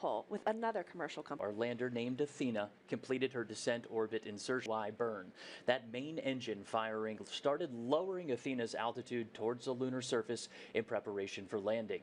Pole with another commercial company. Our lander named Athena completed her descent orbit insertion burn. That main engine firing started lowering Athena's altitude towards the lunar surface in preparation for landing.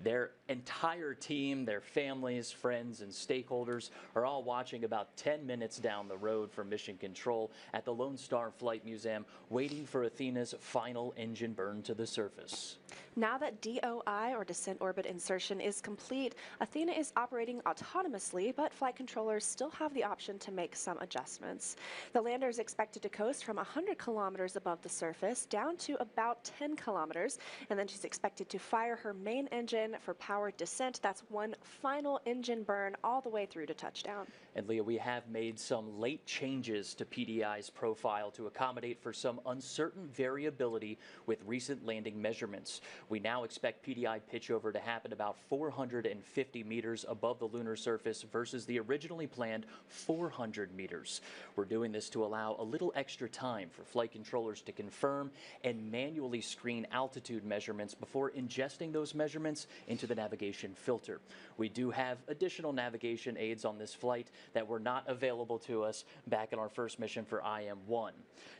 Their entire team, their families, friends, and stakeholders are all watching about 10 minutes down the road from Mission Control at the Lone Star Flight Museum, waiting for Athena's final engine burn to the surface. Now that DOI, or descent orbit insertion, is complete, Athena is operating autonomously, but flight controllers still have the option to make some adjustments. The lander is expected to coast from 100 kilometers above the surface down to about 10 kilometers, and then she's expected to fire her main engine for powered descent. That's one final engine burn all the way through to touchdown. And Leah, we have made some late changes to PDI's profile to accommodate for some uncertain variability with recent landing measurements. We now expect PDI pitchover to happen about 450 meters above the lunar surface versus the originally planned 400 meters. We're doing this to allow a little extra time for flight controllers to confirm and manually screen altitude measurements before ingesting those measurements into the navigation filter. We do have additional navigation aids on this flight that were not available to us back in our first mission for IM-1.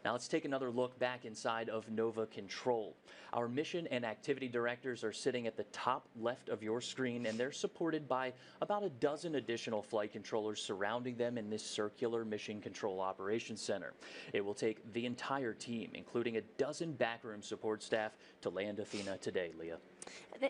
Now let's take another look back inside of Nova Control. Our mission and activity directors are sitting at the top left of your screen, and they're supported by about a dozen additional flight controllers surrounding them in this circular Mission Control Operations Center. It will take the entire team, including a dozen backroom support staff, to land Athena today, Leah.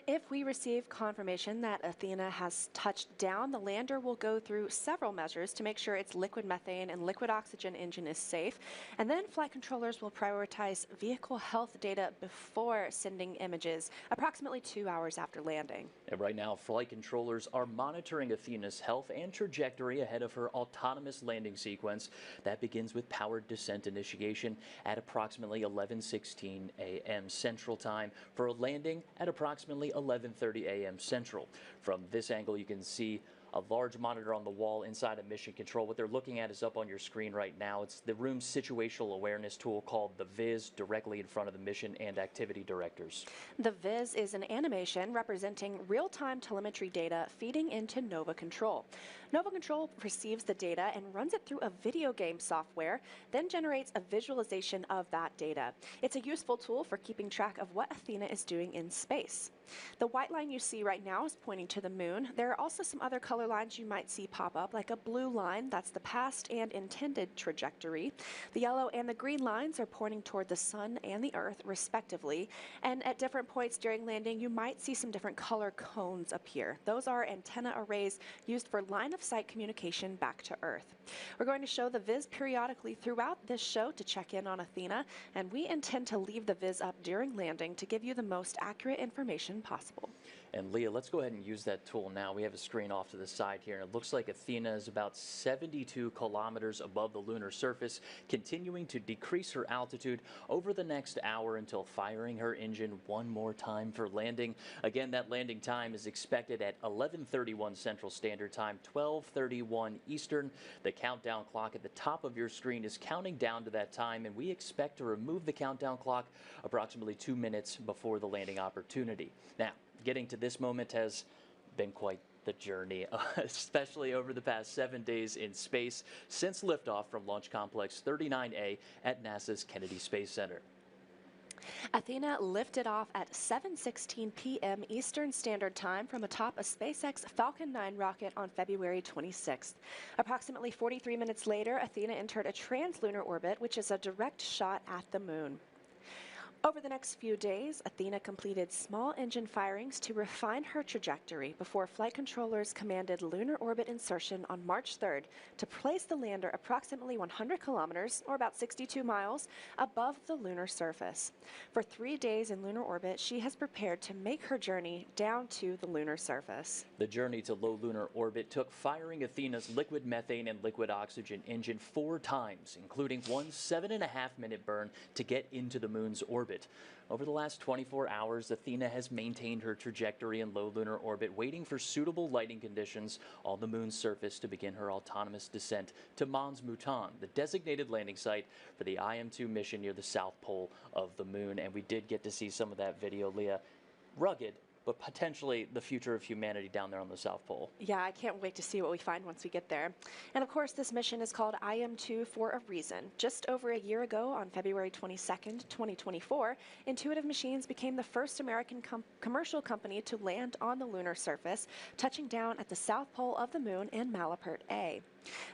If we receive confirmation that Athena has touched down, the lander will go through several measures to make sure its liquid methane and liquid oxygen engine is safe. And then flight controllers will prioritize vehicle health data before sending images, approximately 2 hours after landing. And right now, flight controllers are monitoring Athena's health and trajectory ahead of her autonomous landing sequence. That begins with powered descent initiation at approximately 11:16 a.m. Central Time for a landing at approximately 11:30 a.m. Central. From this angle, you can see a large monitor on the wall inside of Mission Control. What they're looking at is up on your screen right now. It's the room's situational awareness tool called the Viz, directly in front of the mission and activity directors. The Viz is an animation representing real-time telemetry data feeding into Nova Control. Nova Control receives the data and runs it through a video game software, then generates a visualization of that data. It's a useful tool for keeping track of what Athena is doing in space. The white line you see right now is pointing to the moon. There are also some other color lines you might see pop up, like a blue line, that's the past and intended trajectory. The yellow and the green lines are pointing toward the sun and the earth, respectively. And at different points during landing, you might see some different color cones appear. Those are antenna arrays used for line of sight communication back to Earth. We're going to show the Viz periodically throughout this show to check in on Athena, and we intend to leave the Viz up during landing to give you the most accurate information possible. And Leah, let's go ahead and use that tool now. We have a screen off to the side here, and it looks like Athena is about 72 kilometers above the lunar surface, continuing to decrease her altitude over the next hour until firing her engine one more time for landing. Again, that landing time is expected at 11:31 Central Standard Time, 12:31 Eastern. The countdown clock at the top of your screen is counting down to that time, and we expect to remove the countdown clock approximately 2 minutes before the landing opportunity. Now, getting to this moment has been quite the journey, especially over the past 7 days in space since liftoff from Launch Complex 39A at NASA's Kennedy Space Center. Athena lifted off at 7:16 p.m. Eastern Standard Time from atop a SpaceX Falcon 9 rocket on February 26th. Approximately 43 minutes later, Athena entered a translunar orbit, which is a direct shot at the moon. Over the next few days, Athena completed small engine firings to refine her trajectory before flight controllers commanded lunar orbit insertion on March 3rd to place the lander approximately 100 kilometers, or about 62 miles, above the lunar surface. For 3 days in lunar orbit, she has prepared to make her journey down to the lunar surface. The journey to low lunar orbit took firing Athena's liquid methane and liquid oxygen engine 4 times, including one 7.5-minute burn to get into the moon's orbit. Over the last 24 hours, Athena has maintained her trajectory in low lunar orbit, waiting for suitable lighting conditions on the moon's surface to begin her autonomous descent to Mons Mouton, the designated landing site for the IM-2 mission near the south pole of the moon. And we did get to see some of that video, Leah. Rugged, but potentially the future of humanity down there on the South Pole. Yeah, I can't wait to see what we find once we get there. And of course, this mission is called IM-2 for a reason. Just over a year ago, on February 22nd, 2024, Intuitive Machines became the first American commercial company to land on the lunar surface, touching down at the South Pole of the Moon in Malapert A.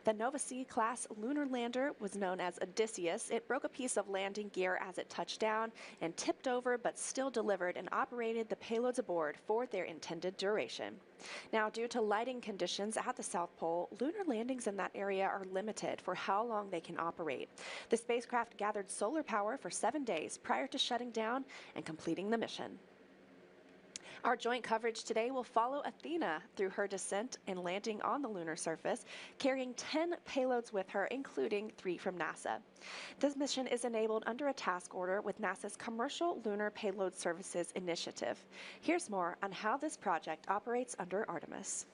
The Nova C-class lunar lander was known as Odysseus. It broke a piece of landing gear as it touched down and tipped over, but still delivered and operated the payloads aboard for their intended duration. Now, due to lighting conditions at the South Pole, lunar landings in that area are limited for how long they can operate. The spacecraft gathered solar power for 7 days prior to shutting down and completing the mission. Our joint coverage today will follow Athena through her descent and landing on the lunar surface, carrying 10 payloads with her, including 3 from NASA. This mission is enabled under a task order with NASA's Commercial Lunar Payload Services Initiative. Here's more on how this project operates under Artemis.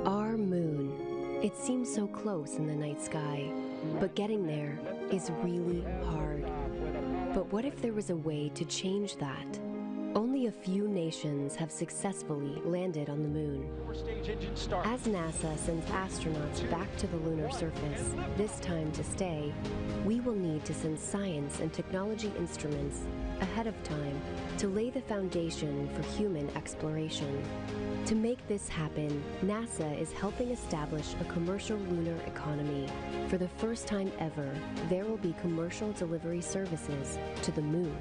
Our moon. It seems so close in the night sky, but getting there is really hard. But what if there was a way to change that? Only a few nations have successfully landed on the moon. As NASA sends astronauts back to the lunar surface, this time to stay, we will need to send science and technology instruments ahead of time to lay the foundation for human exploration. To make this happen, NASA is helping establish a commercial lunar economy. For the first time ever, there will be commercial delivery services to the moon.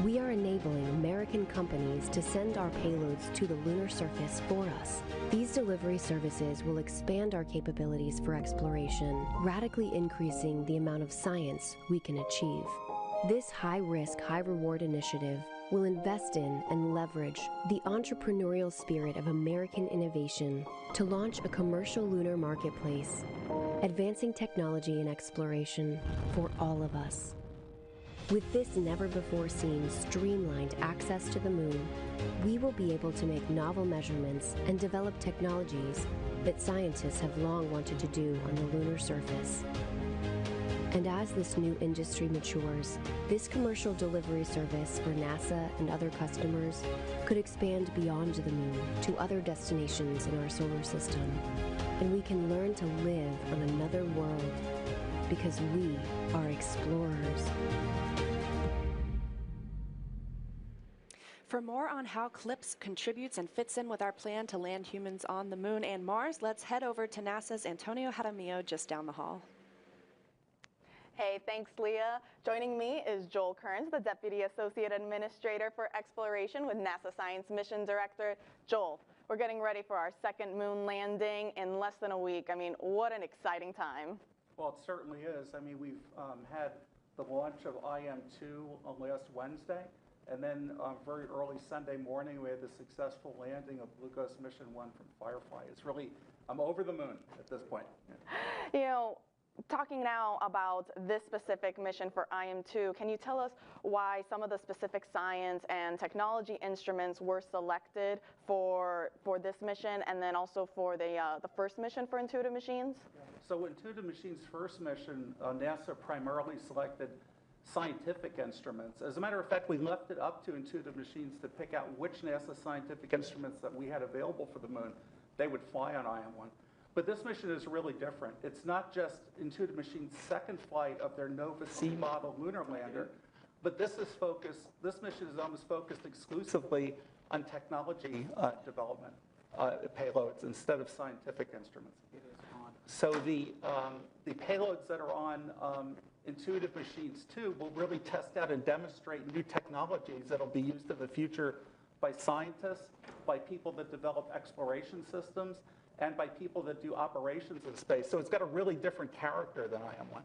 We are enabling American companies to send our payloads to the lunar surface for us. These delivery services will expand our capabilities for exploration, radically increasing the amount of science we can achieve. This high-risk, high-reward initiative will invest in and leverage the entrepreneurial spirit of American innovation to launch a commercial lunar marketplace, advancing technology and exploration for all of us. With this never-before-seen streamlined access to the moon, we will be able to make novel measurements and develop technologies that scientists have long wanted to do on the lunar surface. And as this new industry matures, this commercial delivery service for NASA and other customers could expand beyond the moon to other destinations in our solar system. And we can learn to live on another world because we are explorers. For more on how CLPS contributes and fits in with our plan to land humans on the moon and Mars, let's head over to NASA's Antonio Jaramillo just down the hall. Hey, thanks, Leah. Joining me is Joel Kearns, the Deputy Associate Administrator for Exploration with NASA Science Mission Director. Joel, we're getting ready for our second moon landing in less than a week. I mean, what an exciting time. Well, it certainly is. I mean, we've had the launch of IM-2 on last Wednesday, and then very early Sunday morning, we had the successful landing of Blue Ghost Mission 1 from Firefly. It's really, I'm over the moon at this point. You know, talking now about this specific mission for IM-2, can you tell us why some of the specific science and technology instruments were selected for this mission, and then also for the first mission for Intuitive Machines? So Intuitive Machines' first mission, NASA primarily selected scientific instruments. As a matter of fact, we left it up to Intuitive Machines to pick out which NASA scientific instruments that we had available for the moon they would fly on IM-1. But this mission is really different. It's not just Intuitive Machines' second flight of their Nova C model lunar lander, but this mission is almost focused exclusively on technology development payloads instead of scientific instruments. So the payloads that are on Intuitive Machines 2 will really test out and demonstrate new technologies that will be used in the future by scientists, by people that develop exploration systems, and by people that do operations in space. So it's got a really different character than IM-1.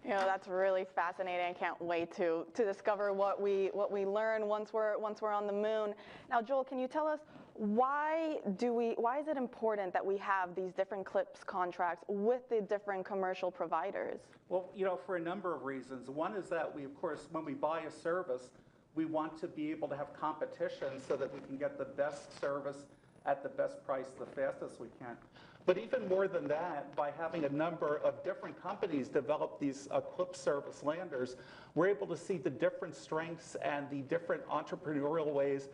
You know, that's really fascinating. I can't wait to discover what we learn once we're on the moon. Now, Joel, can you tell us why is it important that we have these different CLPS contracts with the different commercial providers? Well, you know, for a number of reasons. One is that we, of course, when we buy a service, we want to be able to have competition so that we can get the best service at the best price the fastest we can. But even more than that, by having a number of different companies develop these Eclipse service landers, we're able to see the different strengths and the different entrepreneurial ways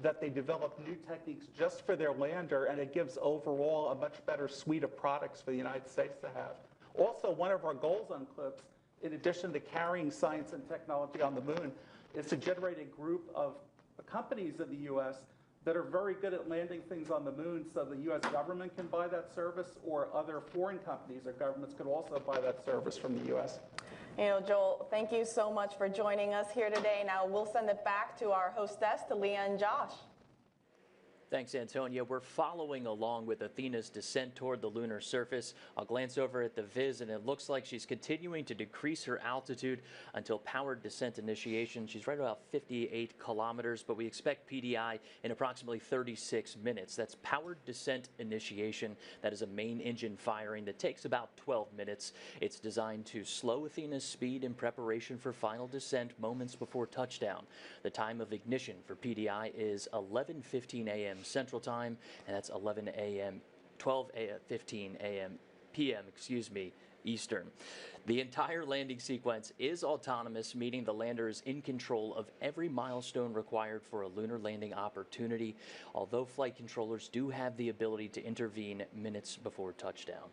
that they develop new techniques just for their lander, and it gives overall a much better suite of products for the United States to have. Also, one of our goals on Eclipse, in addition to carrying science and technology on the moon, is to generate a group of companies in the U.S. that are very good at landing things on the moon, so the U.S. government can buy that service, or other foreign companies or governments could also buy that service from the U.S. You know, Joel, thank you so much for joining us here today. Now we'll send it back to our hostess, to Leah and Josh. Thanks, Antonia. We're following along with Athena's descent toward the lunar surface. I'll glance over at the viz, and it looks like she's continuing to decrease her altitude until powered descent initiation. She's right about 58 kilometers, but we expect PDI in approximately 36 minutes. That's powered descent initiation. That is a main engine firing that takes about 12 minutes. It's designed to slow Athena's speed in preparation for final descent moments before touchdown. The time of ignition for PDI is 11:15 a.m. Central Time, and that's 11 a.m., 15 a.m. p.m., Eastern. The entire landing sequence is autonomous, meaning the lander is in control of every milestone required for a lunar landing opportunity, although flight controllers do have the ability to intervene minutes before touchdown.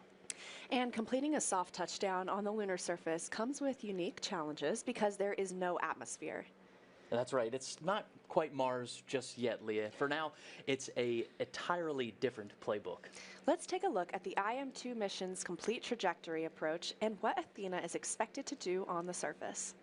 And completing a soft touchdown on the lunar surface comes with unique challenges because there is no atmosphere. That's right. It's not quite Mars just yet, Leah. For now, it's an entirely different playbook. Let's take a look at the IM-2 mission's complete trajectory approach and what Athena is expected to do on the surface.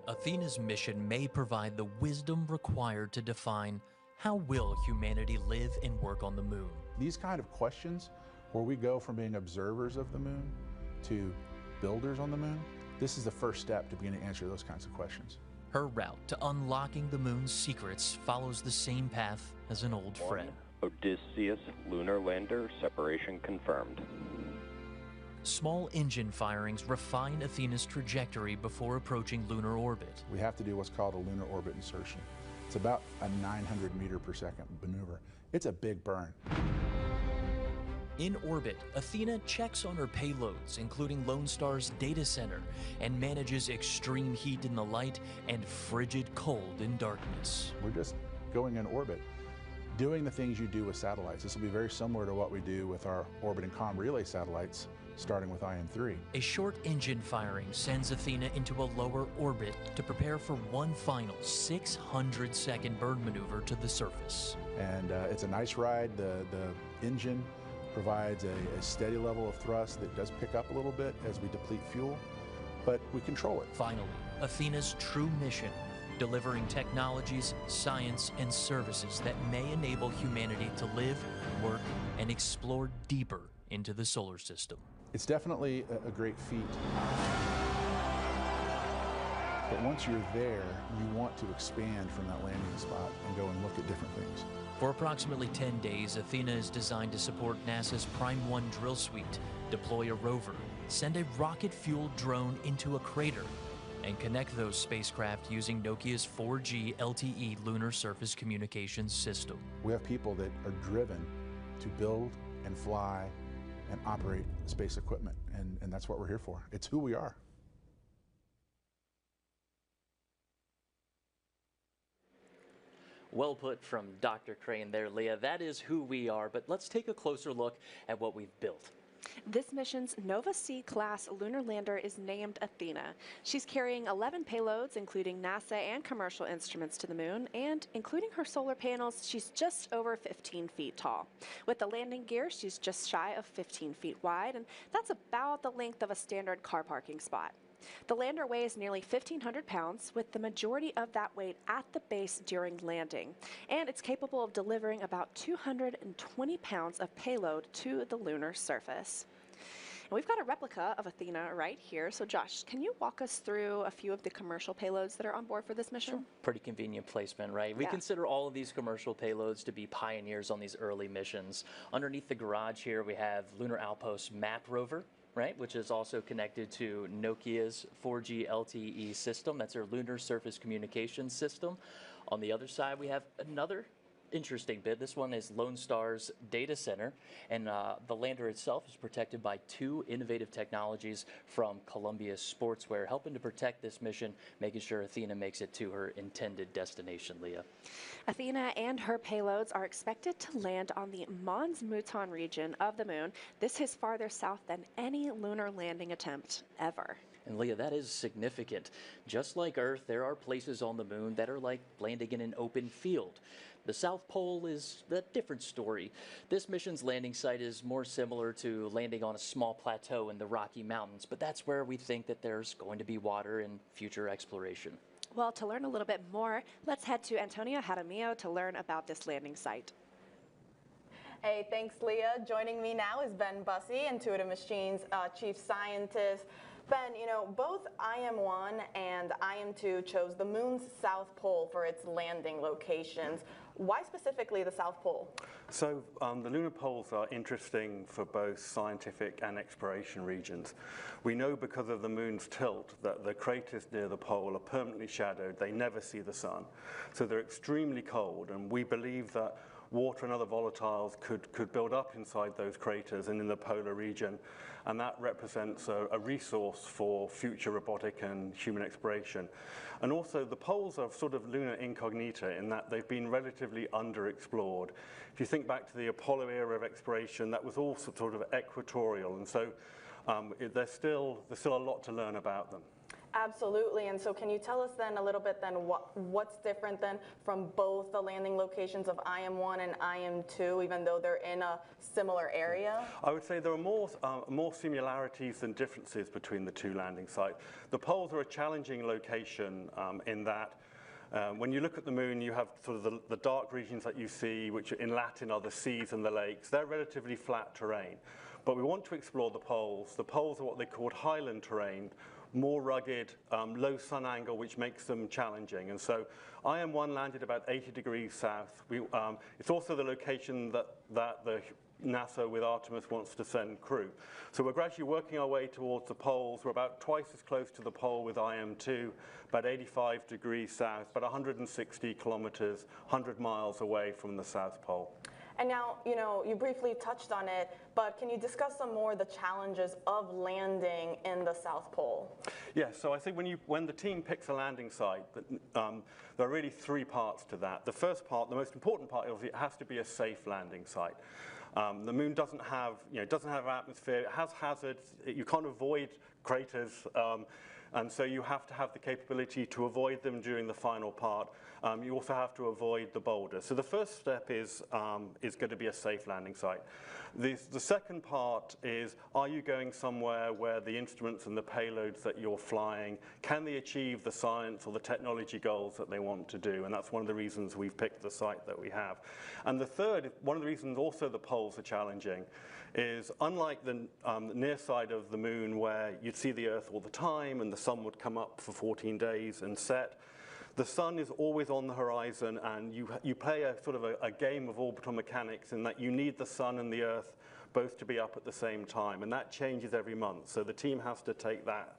Athena's mission may provide the wisdom required to define how will humanity live and work on the moon. These kind of questions, where we go from being observers of the moon to builders on the moon, this is the first step to beginning to answer those kinds of questions. Her route to unlocking the moon's secrets follows the same path as an old friend. Odysseus lunar lander separation confirmed. Small engine firings refine Athena's trajectory before approaching lunar orbit. We have to do what's called a lunar orbit insertion. It's about a 900 meter per second maneuver. It's a big burn. In orbit, Athena checks on her payloads, including Lone Star's data center, and manages extreme heat in the light and frigid cold in darkness. We're just going in orbit, doing the things you do with satellites. This will be very similar to what we do with our orbit and comm relay satellites, starting with IM-3. A short engine firing sends Athena into a lower orbit to prepare for one final 600-second burn maneuver to the surface. And it's a nice ride. The engine provides a steady level of thrust that does pick up a little bit as we deplete fuel, but we control it. Finally, Athena's true mission, delivering technologies, science, and services that may enable humanity to live, work, and explore deeper into the solar system. It's definitely a great feat. But once you're there, you want to expand from that landing spot and go and look at different things. For approximately 10 days, Athena is designed to support NASA's Prime 1 drill suite, deploy a rover, send a rocket-fueled drone into a crater, and connect those spacecraft using Nokia's 4G LTE lunar surface communications system. We have people that are driven to build and fly and operate space equipment, and that's what we're here for. It's who we are. Well put from Dr. Crane there, Leah. That is who we are, but let's take a closer look at what we've built. This mission's Nova C-class lunar lander is named Athena. She's carrying 11 payloads, including NASA and commercial instruments to the moon, and including her solar panels, she's just over 15 feet tall. With the landing gear, she's just shy of 15 feet wide, and that's about the length of a standard car parking spot. The lander weighs nearly 1,500 pounds, with the majority of that weight at the base during landing, and it's capable of delivering about 220 pounds of payload to the lunar surface. And we've got a replica of Athena right here. So Josh, can you walk us through a few of the commercial payloads that are on board for this mission? Sure. Pretty convenient placement, right? We consider all of these commercial payloads to be pioneers on these early missions. Underneath the garage here, we have Lunar Outpost Map Rover, right, which is also connected to Nokia's 4G LTE system. That's our lunar surface communications system. On the other side, we have another interesting bit. This one is Lone Star's data center, and the lander itself is protected by 2 innovative technologies from Columbia Sportswear, helping to protect this mission, making sure Athena makes it to her intended destination, Leah. Athena and her payloads are expected to land on the Mons Mouton region of the moon. This is farther south than any lunar landing attempt ever. And Leah, that is significant. Just like Earth, there are places on the moon that are like landing in an open field. The South Pole is a different story. This mission's landing site is more similar to landing on a small plateau in the Rocky Mountains, but that's where we think that there's going to be water in future exploration. Well, to learn a little bit more, let's head to Antonio Jaramillo to learn about this landing site. Hey, thanks, Leah. Joining me now is Ben Bussey, Intuitive Machines Chief Scientist. Ben, you know, both IM-1 and IM-2 chose the moon's south pole for its landing locations. Why specifically the South Pole? So the lunar poles are interesting for both scientific and exploration regions. We know because of the moon's tilt that the craters near the pole are permanently shadowed. They never see the sun. So they're extremely cold, and we believe that water and other volatiles could build up inside those craters and in the polar region, and that represents a resource for future robotic and human exploration. And also the poles are sort of lunar incognita in that they've been relatively underexplored. If you think back to the Apollo era of exploration, that was all sort of equatorial, and so there's still a lot to learn about them. Absolutely, and so can you tell us then a little bit then what's different then from both the landing locations of IM-1 and IM-2, even though they're in a similar area? I would say there are more similarities than differences between the 2 landing sites. The poles are a challenging location in that when you look at the moon, you have sort of the dark regions that you see, which in Latin are the seas and the lakes. They're relatively flat terrain. But we want to explore the poles. The poles are what they call highland terrain, more rugged, low sun angle, which makes them challenging. And so IM-1 landed about 80 degrees south. It's also the location that the NASA with Artemis wants to send crew. So we're gradually working our way towards the poles. We're about twice as close to the pole with IM-2, about 85 degrees south, about 160 kilometers, 100 miles away from the South Pole. And now, you know, you briefly touched on it, but can you discuss some more of the challenges of landing in the South Pole? Yes, so I think when the team picks a landing site, there are really 3 parts to that. The first part, the most important part, is it has to be a safe landing site. The moon doesn't have an atmosphere. It has hazards. You can't avoid craters, and so you have to have the capability to avoid them during the final part. You also have to avoid the boulders. So the first step is going to be a safe landing site. The second part is, are you going somewhere where the instruments and the payloads that you're flying, can they achieve the science or the technology goals that they want to do? And that's one of the reasons we've picked the site that we have. And the third, one of the reasons also the poles are challenging, is unlike the near side of the moon where you'd see the Earth all the time and the sun would come up for 14 days and set, the sun is always on the horizon, and you play a sort of a game of orbital mechanics in that you need the sun and the Earth both to be up at the same time, and that changes every month. So the team has to take that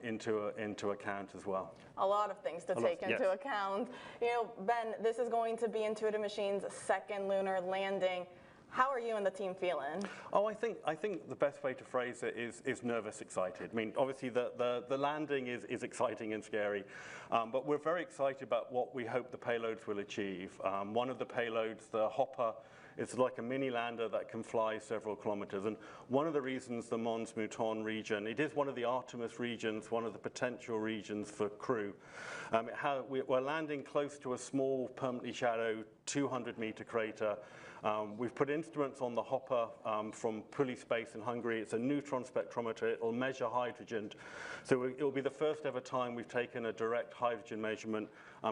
into account as well. A lot of things to take into account. You know, Ben, this is going to be Intuitive Machines' second lunar landing. How are you and the team feeling? Oh, I think the best way to phrase it is nervous, excited. I mean, obviously the landing is exciting and scary, but we're very excited about what we hope the payloads will achieve. One of the payloads, the Hopper, is like a mini lander that can fly several kilometers. And one of the reasons the Mons Mouton region, it is one of the Artemis regions, one of the potential regions for crew. We're landing close to a small, permanently shadowed 200-meter crater. We've put instruments on the Hopper from Puli Space in Hungary. It's a neutron spectrometer. It'll measure hydrogen. So it'll be the first ever time we've taken a direct hydrogen measurement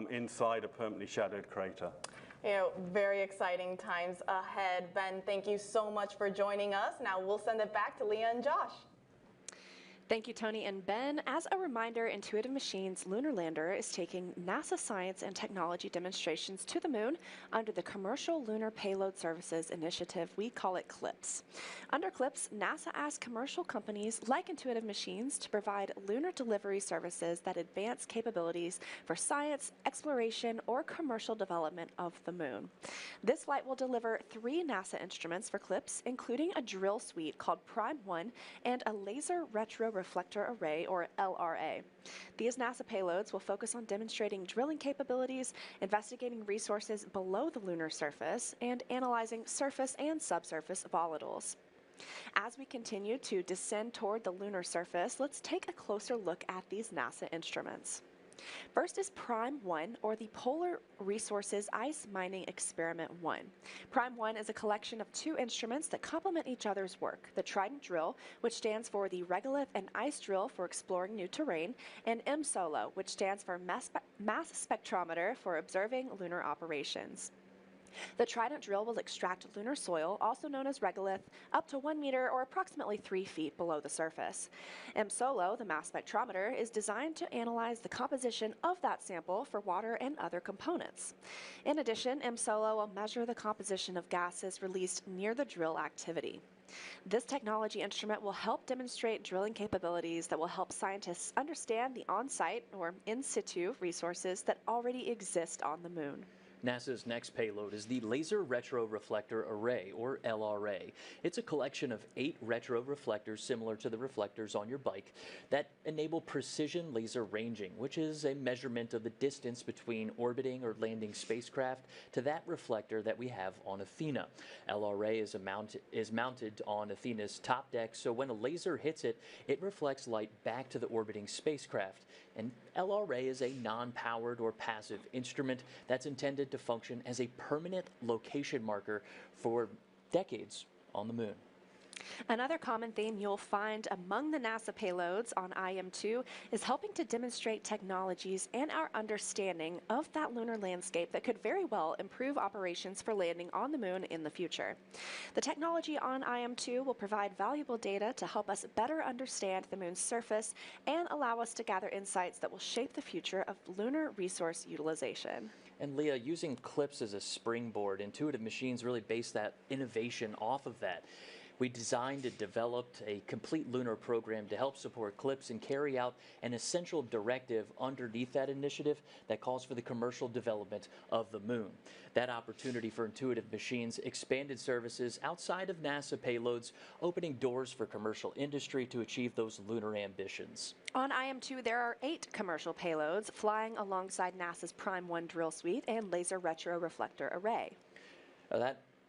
inside a permanently shadowed crater. You know, very exciting times ahead. Ben, thank you so much for joining us. Now we'll send it back to Leah and Josh. Thank you, Tony and Ben. As a reminder, Intuitive Machines' Lunar Lander is taking NASA science and technology demonstrations to the moon under the Commercial Lunar Payload Services Initiative. We call it CLPS. Under CLPS, NASA asks commercial companies like Intuitive Machines to provide lunar delivery services that advance capabilities for science, exploration, or commercial development of the moon. This flight will deliver 3 NASA instruments for CLPS, including a drill suite called Prime 1 and a laser reflector array, or LRA. These NASA payloads will focus on demonstrating drilling capabilities, investigating resources below the lunar surface, and analyzing surface and subsurface volatiles. As we continue to descend toward the lunar surface, let's take a closer look at these NASA instruments. First is Prime 1, or the Polar Resources Ice Mining Experiment 1. Prime 1 is a collection of 2 instruments that complement each other's work: the Trident Drill, which stands for the Regolith and Ice Drill for exploring new terrain, and M-SOLO, which stands for Mass Spectrometer for observing lunar operations. The Trident Drill will extract lunar soil, also known as regolith, up to 1 meter or approximately 3 feet below the surface. M-SOLO, the mass spectrometer, is designed to analyze the composition of that sample for water and other components. In addition, M-SOLO will measure the composition of gases released near the drill activity. This technology instrument will help demonstrate drilling capabilities that will help scientists understand the on-site or in situ resources that already exist on the moon. NASA's next payload is the Laser Retroreflector Array, or LRA. It's a collection of 8 retroreflectors similar to the reflectors on your bike that enable precision laser ranging, which is a measurement of the distance between orbiting or landing spacecraft to that reflector that we have on Athena. LRA is mounted on Athena's top deck, so when a laser hits it, it reflects light back to the orbiting spacecraft. And LRA is a non-powered or passive instrument that's intended to function as a permanent location marker for decades on the moon. Another common theme you'll find among the NASA payloads on IM-2 is helping to demonstrate technologies and our understanding of that lunar landscape that could very well improve operations for landing on the moon in the future. The technology on IM-2 will provide valuable data to help us better understand the moon's surface and allow us to gather insights that will shape the future of lunar resource utilization. And Leah, using CLPS as a springboard, Intuitive Machines really based that innovation off of that. We designed and developed a complete lunar program to help support CLPS and carry out an essential directive underneath that initiative that calls for the commercial development of the moon. That opportunity for Intuitive Machines expanded services outside of NASA payloads, opening doors for commercial industry to achieve those lunar ambitions. On IM-2, there are 8 commercial payloads flying alongside NASA's Prime 1 drill suite and Laser Retroreflector Array.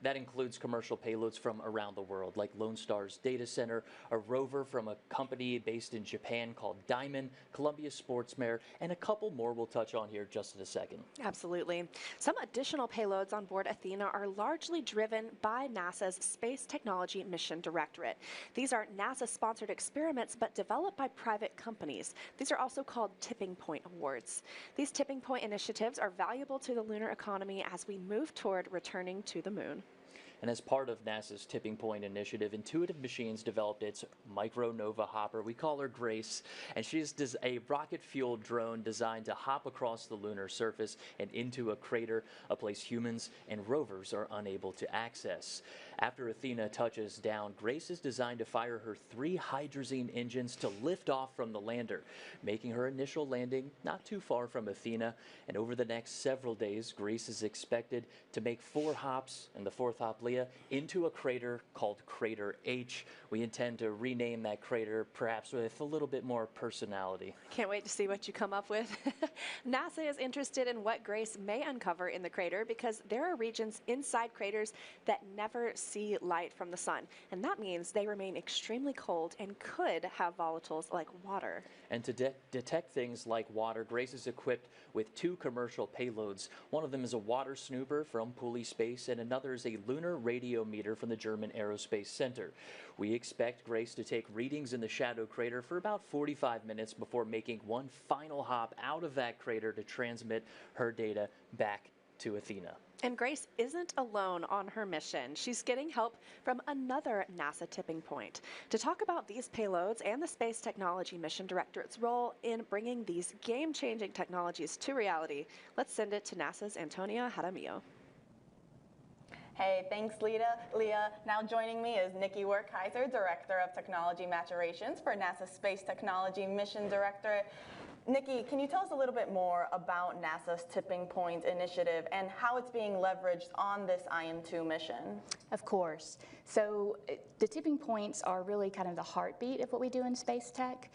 That includes commercial payloads from around the world, like Lone Star's data center, a rover from a company based in Japan called Diamond, Columbia Sportsmare, and a couple more we'll touch on here just in a second. Absolutely. Some additional payloads on board Athena are largely driven by NASA's Space Technology Mission Directorate. These are NASA-sponsored experiments, but developed by private companies. These are also called tipping point awards. These tipping point initiatives are valuable to the lunar economy as we move toward returning to the moon. And as part of NASA's Tipping Point initiative, Intuitive Machines developed its Micronova hopper. We call her Grace, and she's a rocket-fueled drone designed to hop across the lunar surface and into a crater, a place humans and rovers are unable to access. After Athena touches down, Grace is designed to fire her 3 hydrazine engines to lift off from the lander, making her initial landing not too far from Athena. And over the next several days, Grace is expected to make 4 hops, and the 4th hop, Leah, into a crater called Crater H. We intend to rename that crater perhaps with a little bit more personality. Can't wait to see what you come up with. NASA is interested in what Grace may uncover in the crater because there are regions inside craters that never see light from the sun, and that means they remain extremely cold and could have volatiles like water. And to detect things like water, Grace is equipped with 2 commercial payloads. One of them is a water snooper from Pulley Space, and another is a lunar radiometer from the German Aerospace Center. We expect Grace to take readings in the shadow crater for about 45 minutes before making one final hop out of that crater to transmit her data back to Athena. And Grace isn't alone on her mission. She's getting help from another NASA tipping point. To talk about these payloads and the Space Technology Mission Directorate's role in bringing these game-changing technologies to reality, let's send it to NASA's Antonia Jaramillo. Hey, thanks, Leah. Now joining me is Nikki Werkheiser, Director of Technology Maturations for NASA's Space Technology Mission Directorate. Nikki, can you tell us a little bit more about NASA's Tipping Point initiative and how it's being leveraged on this IM-2 mission? Of course. So the tipping points are really kind of the heartbeat of what we do in space tech.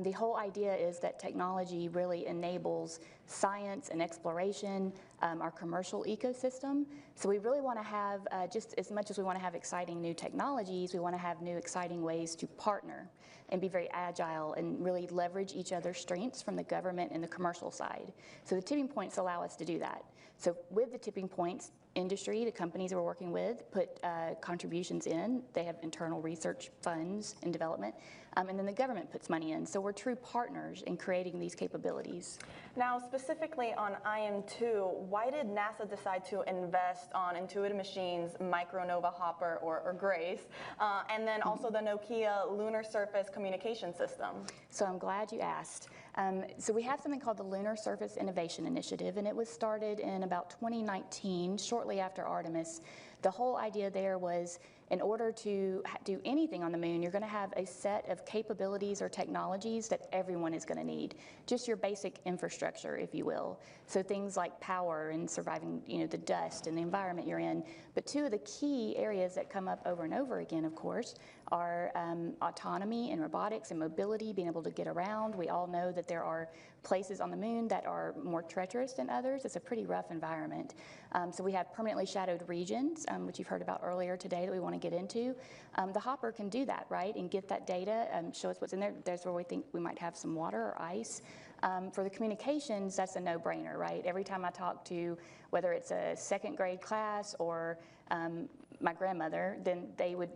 The whole idea is that technology really enables science and exploration, our commercial ecosystem. So we really want to have, just as much as we want to have exciting new technologies, we want to have new exciting ways to partner and be very agile and really leverage each other's strengths from the government and the commercial side. So the tipping points allow us to do that. So with the tipping points, industry, the companies that we're working with, put contributions in. They have internal research funds and development, and then the government puts money in. So we're true partners in creating these capabilities. Now, specifically on IM-2, why did NASA decide to invest on Intuitive Machines' Micronova Hopper, or GRACE, and then also the Nokia Lunar Surface Communication System? So I'm glad you asked. So we have something called the Lunar Surface Innovation Initiative, and it was started in about 2019, shortly after Artemis. The whole idea there was, in order to do anything on the moon, you're going to have a set of capabilities or technologies that everyone is going to need. Just your basic infrastructure, if you will. So things like power and surviving, the dust and the environment you're in. But two of the key areas that come up over and over again, of course, are autonomy and robotics and mobility, being able to get around. We all know that there are places on the moon that are more treacherous than others. It's a pretty rough environment. So we have permanently shadowed regions, which you've heard about earlier today that we want to get into. The hopper can do that, right, and get that data, show us what's in there. There's where we think we might have some water or ice. For the communications, that's a no-brainer, right? Every time I talk to, whether it's a second grade class or my grandmother, then they would,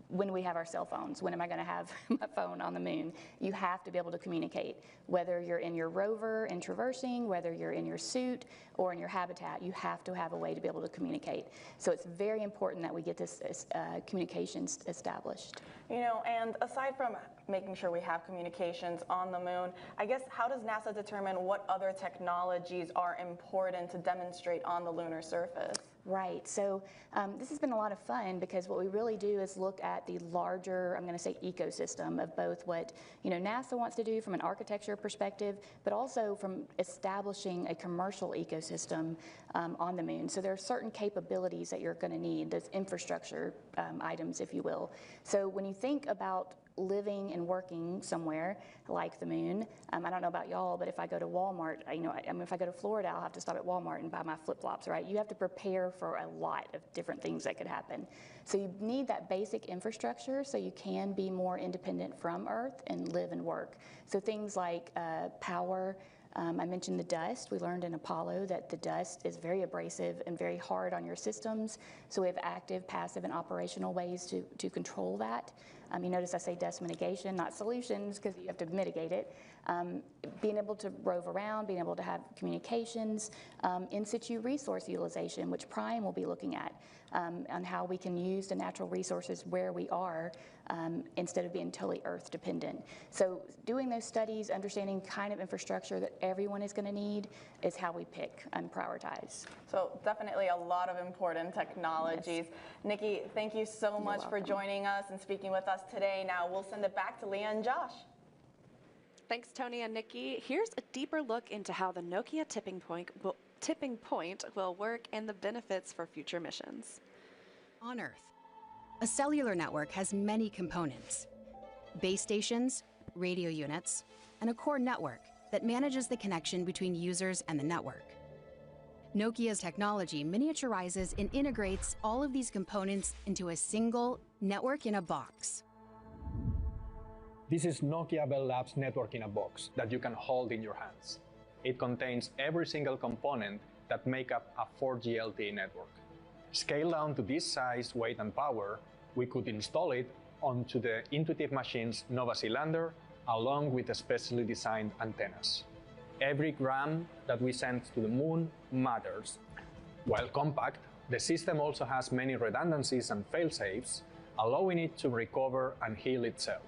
when do we have our cell phones? When am I going to have my phone on the moon? You have to be able to communicate. Whether you're in your rover and traversing, whether you're in your suit or in your habitat, you have to have a way to be able to communicate. So it's very important that we get this communications established. And aside from making sure we have communications on the moon, I guess how does NASA determine what other technologies are important to demonstrate on the lunar surface? Right, so this has been a lot of fun because what we really do is look at the larger, I'm going to say, ecosystem of both what NASA wants to do from an architecture perspective, but also from establishing a commercial ecosystem on the moon. So there are certain capabilities that you're going to need, those infrastructure items, if you will. So when you think about living and working somewhere like the moon, I don't know about y'all, but if I go to Walmart, if I go to Florida, I'll have to stop at Walmart and buy my flip-flops, right? You have to prepare for a lot of different things that could happen. So you need that basic infrastructure so you can be more independent from Earth and live and work. So things like power. I mentioned the dust. We learned in Apollo that the dust is very abrasive and very hard on your systems. So we have active, passive, and operational ways to control that. You notice I say dust mitigation, not solutions, because you have to mitigate it. Being able to rove around, being able to have communications, in situ resource utilization, which Prime will be looking at, on how we can use the natural resources where we are instead of being totally Earth dependent. So doing those studies, understanding kind of infrastructure that everyone is going to need is how we pick and prioritize. So definitely a lot of important technologies. Yes. Nikki, thank you so much for joining us and speaking with us today. Now we'll send it back to Leah and Josh. Thanks, Tony and Nikki. Here's a deeper look into how the Nokia tipping point will work and the benefits for future missions. On Earth, a cellular network has many components: base stations, radio units, and a core network that manages the connection between users and the network. Nokia's technology miniaturizes and integrates all of these components into a single network in a box. This is Nokia Bell Labs Network in a Box that you can hold in your hands. It contains every single component that make up a 4G LTE network. Scaled down to this size, weight, and power, we could install it onto the Intuitive Machines Nova Sea lander along with specially designed antennas. Every gram that we send to the moon matters. While compact, the system also has many redundancies and fail-safes, allowing it to recover and heal itself.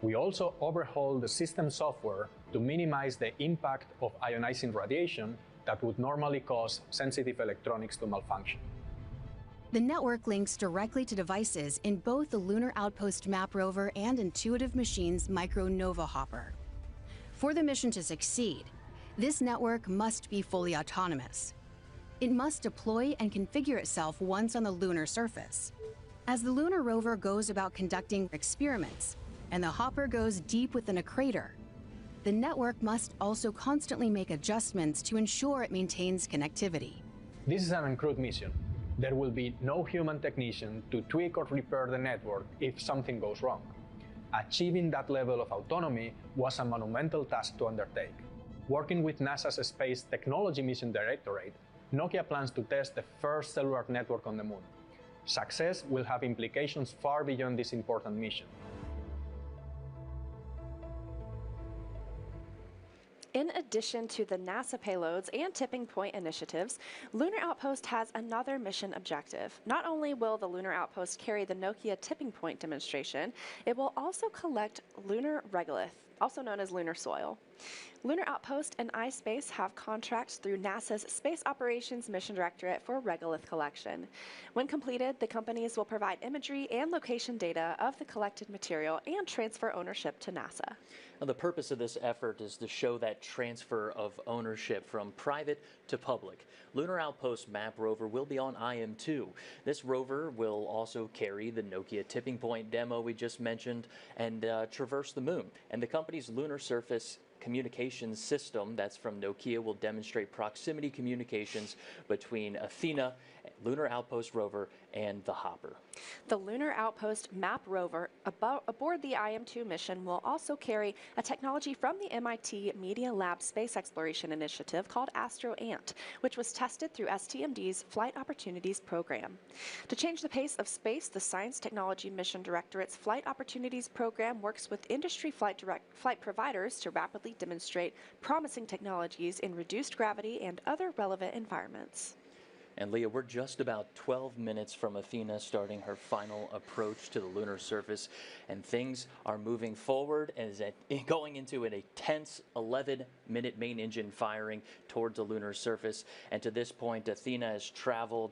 We also overhaul the system software to minimize the impact of ionizing radiation that would normally cause sensitive electronics to malfunction. The network links directly to devices in both the Lunar Outpost Map Rover and Intuitive Machines' Micronova hopper. For the mission to succeed, this network must be fully autonomous. It must deploy and configure itself once on the lunar surface. As the lunar rover goes about conducting experiments, and the hopper goes deep within a crater, the network must also constantly make adjustments to ensure it maintains connectivity. This is an uncrewed mission. There will be no human technician to tweak or repair the network if something goes wrong. Achieving that level of autonomy was a monumental task to undertake. Working with NASA's Space Technology Mission Directorate, Nokia plans to test the first cellular network on the moon. Success will have implications far beyond this important mission. In addition to the NASA payloads and tipping point initiatives, Lunar Outpost has another mission objective. Not only will the Lunar Outpost carry the Nokia tipping point demonstration, it will also collect lunar regolith, also known as lunar soil. Lunar Outpost and iSpace have contracts through NASA's Space Operations Mission Directorate for regolith collection. When completed, the companies will provide imagery and location data of the collected material and transfer ownership to NASA. Now, the purpose of this effort is to show that transfer of ownership from private to public. Lunar Outpost Map Rover will be on IM-2. This rover will also carry the Nokia tipping point demo we just mentioned and traverse the moon. And the company's lunar surface communications system that's from Nokia will demonstrate proximity communications between Athena, Lunar Outpost rover, and the hopper. The Lunar Outpost Map Rover aboard the IM-2 mission will also carry a technology from the MIT Media Lab Space Exploration Initiative called Astro-Ant, which was tested through STMD's Flight Opportunities Program. To change the pace of space, the Science Technology Mission Directorate's Flight Opportunities Program works with industry flight providers to rapidly demonstrate promising technologies in reduced gravity and other relevant environments. And Leah, we're just about 12 minutes from Athena starting her final approach to the lunar surface, and things are moving forward as going into an intense 11-minute main engine firing towards the lunar surface. And to this point, Athena has traveled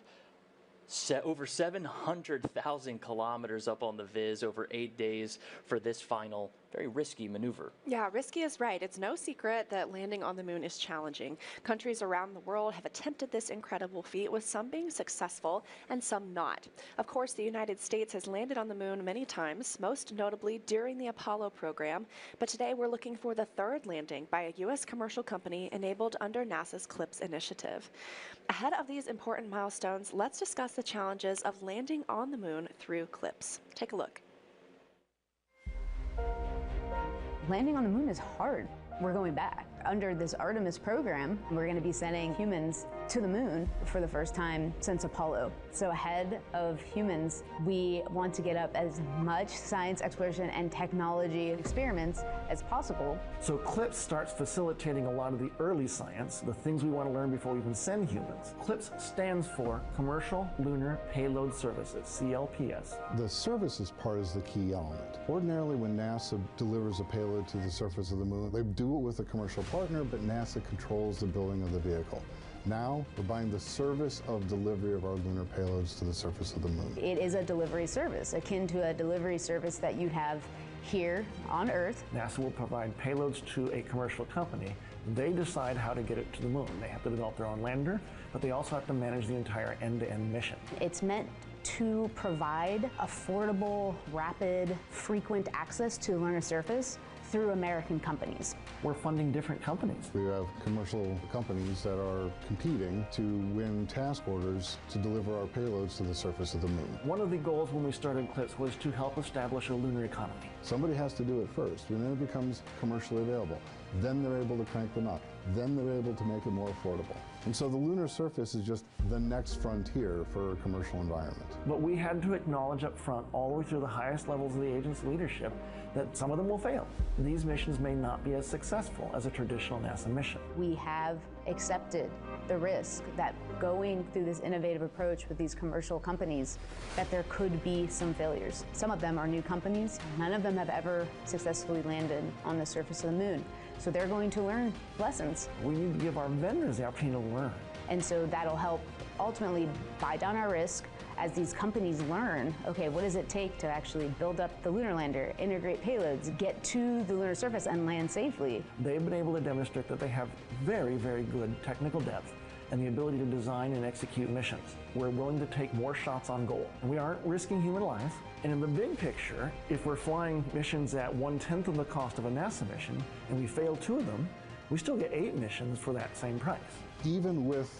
over 700,000 kilometers up on the Viz over 8 days for this final, very risky maneuver. Yeah, risky is right. It's no secret that landing on the moon is challenging. Countries around the world have attempted this incredible feat, with some being successful and some not. Of course, the United States has landed on the moon many times, most notably during the Apollo program. But today we're looking for the third landing by a U.S. commercial company enabled under NASA's CLPS initiative. Ahead of these important milestones, let's discuss the challenges of landing on the moon through CLPS. Take a look. Landing on the moon is hard. We're going back. Under this Artemis program, we're going to be sending humans to the moon for the first time since Apollo. So ahead of humans, we want to get up as much science, exploration, and technology experiments as possible. So CLPS starts facilitating a lot of the early science, the things we want to learn before we even send humans. CLPS stands for Commercial Lunar Payload Services, CLPS. The services part is the key element. Ordinarily, when NASA delivers a payload to the surface of the moon, they do it with a commercial partner, but NASA controls the building of the vehicle. Now, we're buying the service of delivery of our lunar payloads to the surface of the moon. It is a delivery service, akin to a delivery service that you'd have here on Earth. NASA will provide payloads to a commercial company. They decide how to get it to the moon. They have to develop their own lander, but they also have to manage the entire end-to-end mission. It's meant to provide affordable, rapid, frequent access to the lunar surface through American companies. We're funding different companies. We have commercial companies that are competing to win task orders to deliver our payloads to the surface of the moon. One of the goals when we started CLPS was to help establish a lunar economy. Somebody has to do it first, and then it becomes commercially available. Then they're able to crank them up. Then they're able to make it more affordable. And so the lunar surface is just the next frontier for a commercial environment. But we had to acknowledge up front, all the way through the highest levels of the agency leadership, that some of them will fail. These missions may not be as successful as a traditional NASA mission. We have accepted the risk that going through this innovative approach with these commercial companies, that there could be some failures. Some of them are new companies. None of them have ever successfully landed on the surface of the moon. So they're going to learn lessons. We need to give our vendors the opportunity to learn. And so that'll help ultimately buy down our risk as these companies learn, okay, what does it take to actually build up the lunar lander, integrate payloads, get to the lunar surface and land safely? They've been able to demonstrate that they have very, very good technical depth and the ability to design and execute missions. We're willing to take more shots on goal. And we aren't risking human life. And in the big picture, if we're flying missions at 1/10 of the cost of a NASA mission and we fail 2 of them, we still get 8 missions for that same price. Even with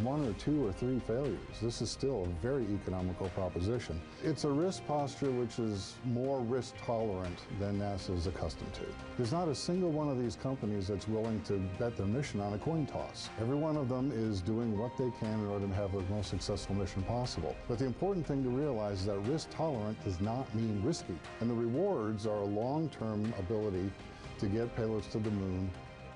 1 or 2 or 3 failures, this is still a very economical proposition. It's a risk posture which is more risk tolerant than NASA is accustomed to. There's not a single one of these companies that's willing to bet their mission on a coin toss. Every one of them is doing what they can in order to have the most successful mission possible. But the important thing to realize is that risk tolerant does not mean risky. And the rewards are a long-term ability to get payloads to the moon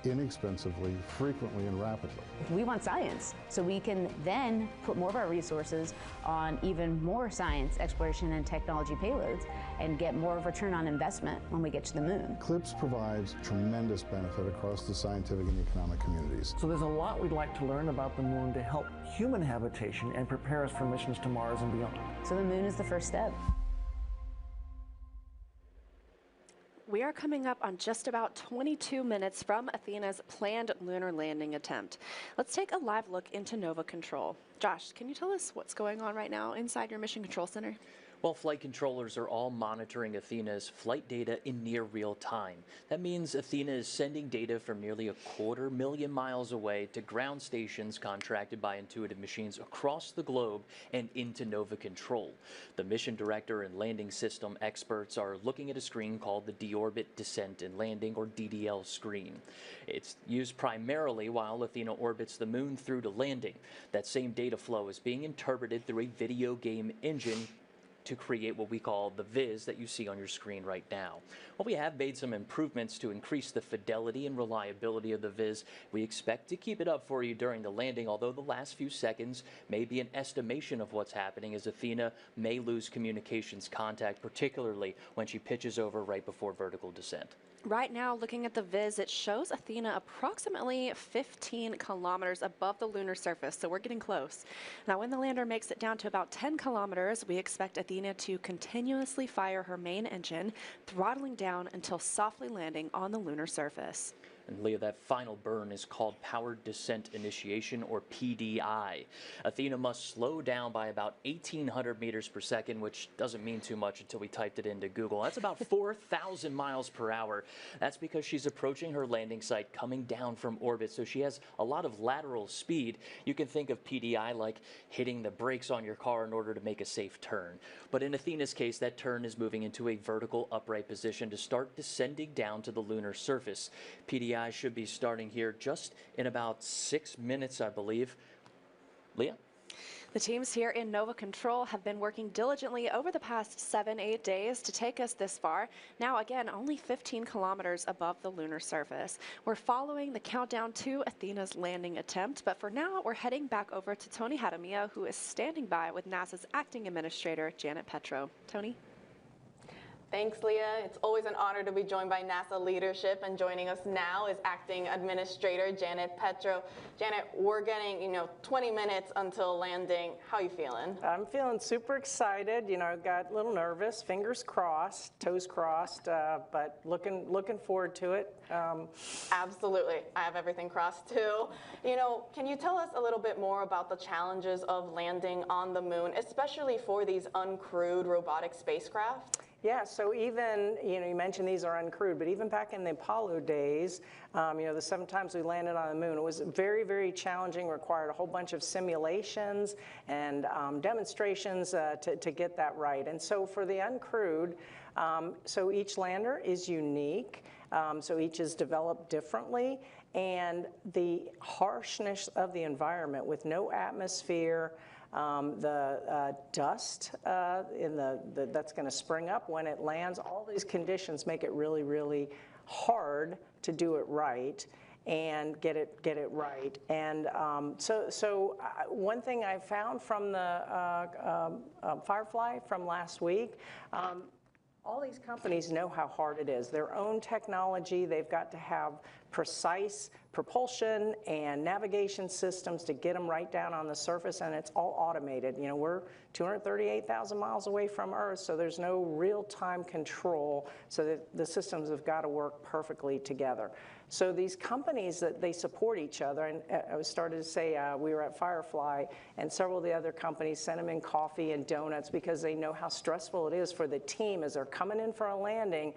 inexpensively, frequently, and rapidly. We want science, so we can then put more of our resources on even more science, exploration, and technology payloads and get more of a return on investment when we get to the moon. CLPS provides tremendous benefit across the scientific and economic communities. So there's a lot we'd like to learn about the moon to help human habitation and prepare us for missions to Mars and beyond. So the moon is the first step. We are coming up on just about 22 minutes from Athena's planned lunar landing attempt. Let's take a live look into Nova Control. Josh, can you tell us what's going on right now inside your Mission Control Center? Well, flight controllers are all monitoring Athena's flight data in near real time. That means Athena is sending data from nearly 250,000 miles away to ground stations contracted by Intuitive Machines across the globe and into Nova Control. The mission director and landing system experts are looking at a screen called the Deorbit Descent and Landing, or DDL screen. It's used primarily while Athena orbits the moon through to landing. That same data flow is being interpreted through a video game engine to create what we call the viz that you see on your screen right now. Well, we have made some improvements to increase the fidelity and reliability of the viz. We expect to keep it up for you during the landing, although the last few seconds may be an estimation of what's happening, as Athena may lose communications contact, particularly when she pitches over right before vertical descent. Right now, looking at the viz, it shows Athena approximately 15 kilometers above the lunar surface, so we're getting close. Now, when the lander makes it down to about 10 kilometers, we expect Athena to continuously fire her main engine, throttling down until softly landing on the lunar surface. And Leah, that final burn is called Powered Descent Initiation, or PDI. Athena must slow down by about 1,800 meters per second, which doesn't mean too much until we typed it into Google. That's about 4,000 miles per hour. That's because she's approaching her landing site coming down from orbit, so she has a lot of lateral speed. You can think of PDI like hitting the brakes on your car in order to make a safe turn. But in Athena's case, that turn is moving into a vertical upright position to start descending down to the lunar surface. PDI should be starting here just in about 6 minutes, I believe. Leah? The teams here in Nova Control have been working diligently over the past 7-8 days to take us this far. Now, again, only 15 kilometers above the lunar surface. We're following the countdown to Athena's landing attempt, but for now, we're heading back over to Tony Hadamia, who is standing by with NASA's acting administrator, Janet Petro. Tony? Thanks, Leah. It's always an honor to be joined by NASA leadership, and joining us now is Acting Administrator Janet Petro. Janet, we're getting, 20 minutes until landing. How are you feeling? I'm feeling super excited. I got a little nervous, fingers crossed, toes crossed, but looking forward to it. Absolutely. I have everything crossed too. Can you tell us a little bit more about the challenges of landing on the moon, especially for these uncrewed robotic spacecraft? Yeah, so even, you mentioned these are uncrewed, but even back in the Apollo days, the 7 times we landed on the moon, it was very, very challenging, required a whole bunch of simulations and demonstrations to get that right. And so for the uncrewed, so each lander is unique. So each is developed differently. And the harshness of the environment with no atmosphere, the dust that's going to spring up when it lands, all these conditions make it really, really hard to do it right and get it right. And so one thing I found from the Firefly from last week, all these companies know how hard it is. Their own technology, they've got to have precise propulsion and navigation systems to get them right down on the surface, and it's all automated. You know, we're 238,000 miles away from Earth, so there's no real-time control, so that the systems have got to work perfectly together. So these companies, that they support each other, and I was starting to say we were at Firefly, and several of the other companies sent them in coffee and donuts because they know how stressful it is for the team as they're coming in for a landing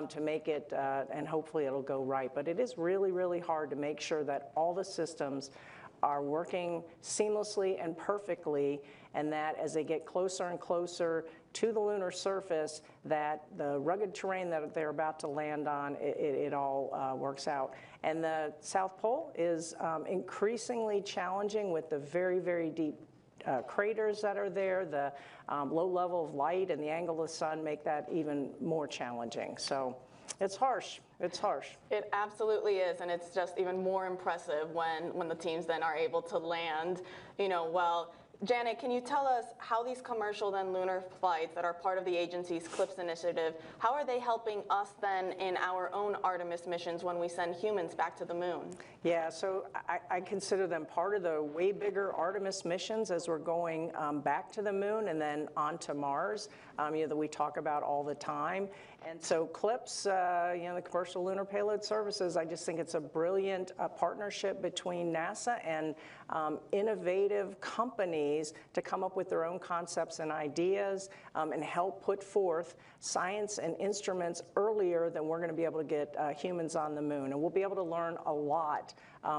to make it, and hopefully it'll go right. But it is really, really hard to make sure that all the systems are working seamlessly and perfectly, and that as they get closer and closer to the lunar surface, that the rugged terrain that they're about to land on, it all works out. And the South Pole is increasingly challenging with the very, very deep craters that are there. The low level of light and the angle of the sun make that even more challenging. So it's harsh. It's harsh. It absolutely is, and it's just even more impressive when the teams then are able to land, you know, well. Janet, can you tell us how these commercial then lunar flights that are part of the agency's CLPS initiative, how are they helping us then in our own Artemis missions when we send humans back to the moon? Yeah, so I consider them part of the way bigger Artemis missions as we're going back to the moon and then on to Mars, you know, that we talk about all the time. And so CLPS, you know, the Commercial Lunar Payload Services, I just think it's a brilliant partnership between NASA and innovative companies to come up with their own concepts and ideas and help put forth science and instruments earlier than we're going to be able to get humans on the moon. And we'll be able to learn a lot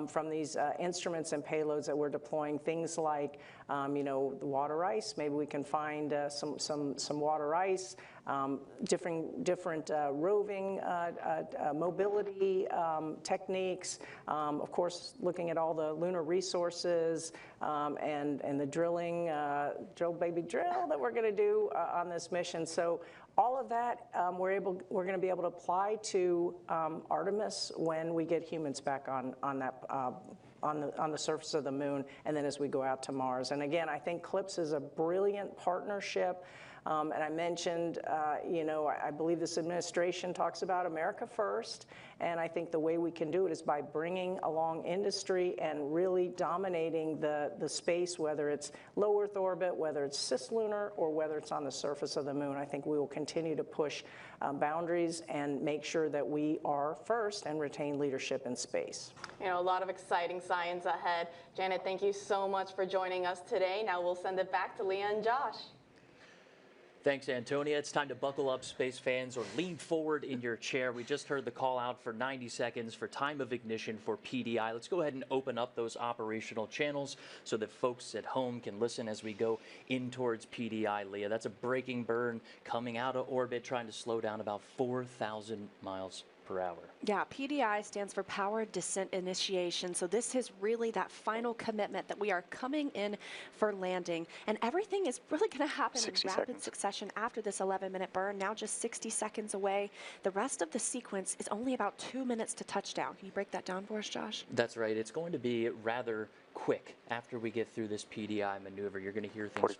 from these instruments and payloads that we're deploying. Things like, you know, the water ice. Maybe we can find some water ice. Different roving mobility techniques. Of course, looking at all the lunar resources and the drilling, drill baby drill that we're going to do on this mission. So all of that we're going to be able to apply to Artemis when we get humans back on the surface of the moon, and then as we go out to Mars. And again, I think CLPS is a brilliant partnership. And I mentioned, you know, I believe this administration talks about America first, and I think the way we can do it is by bringing along industry and really dominating the space, whether it's low Earth orbit, whether it's cislunar, or whether it's on the surface of the moon. I think we will continue to push boundaries and make sure that we are first and retain leadership in space. You know, a lot of exciting science ahead. Janet, thank you so much for joining us today. Now we'll send it back to Leah and Josh. Thanks, Antonia. It's time to buckle up, space fans, or lean forward in your chair. We just heard the call out for 90 seconds for time of ignition for PDI. Let's go ahead and open up those operational channels so that folks at home can listen as we go in towards PDI, Leah. That's a braking burn coming out of orbit, trying to slow down about 4,000 miles per hour. Yeah, PDI stands for Powered Descent Initiation. So this is really that final commitment that we are coming in for landing. And everything is really going to happen in rapid succession after this 11-minute burn, now just 60 seconds away. The rest of the sequence is only about 2 minutes to touchdown. Can you break that down for us, Josh? That's right. It's going to be rather quick after we get through this PDI maneuver. You're going to hear things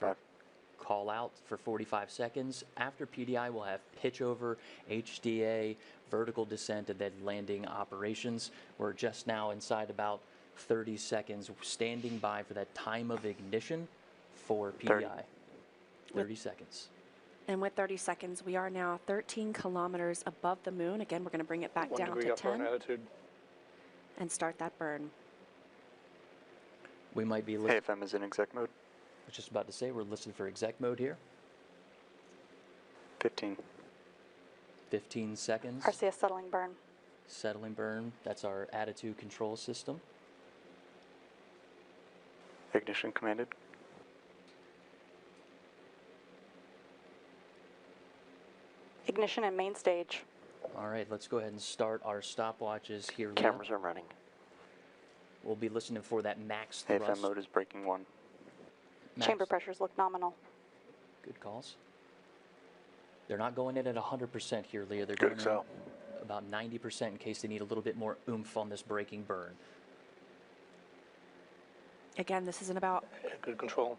call out for 45 seconds. After PDI, we'll have pitch over, HDA, vertical descent, and then landing operations. We're just now inside about 30 seconds, standing by for that time of ignition for PDI. 30 seconds. And with 30 seconds, we are now 13 kilometers above the moon. Again, we're going to bring it back down to 10 and start that burn. We might be AFM is in exec mode. I was just about to say we're listed for exec mode here. 15 seconds. RCS settling burn. Settling burn. That's our attitude control system. Ignition commanded. Ignition and main stage. All right, let's go ahead and start our stopwatches here. Cameras are running. We'll be listening for that max thrust. AFM mode is breaking 1. Chamber pressures look nominal. Good calls. They're not going in at 100% here, Leah. They're going in about 90% in case they need a little bit more oomph on this braking burn. Again, this is about good control.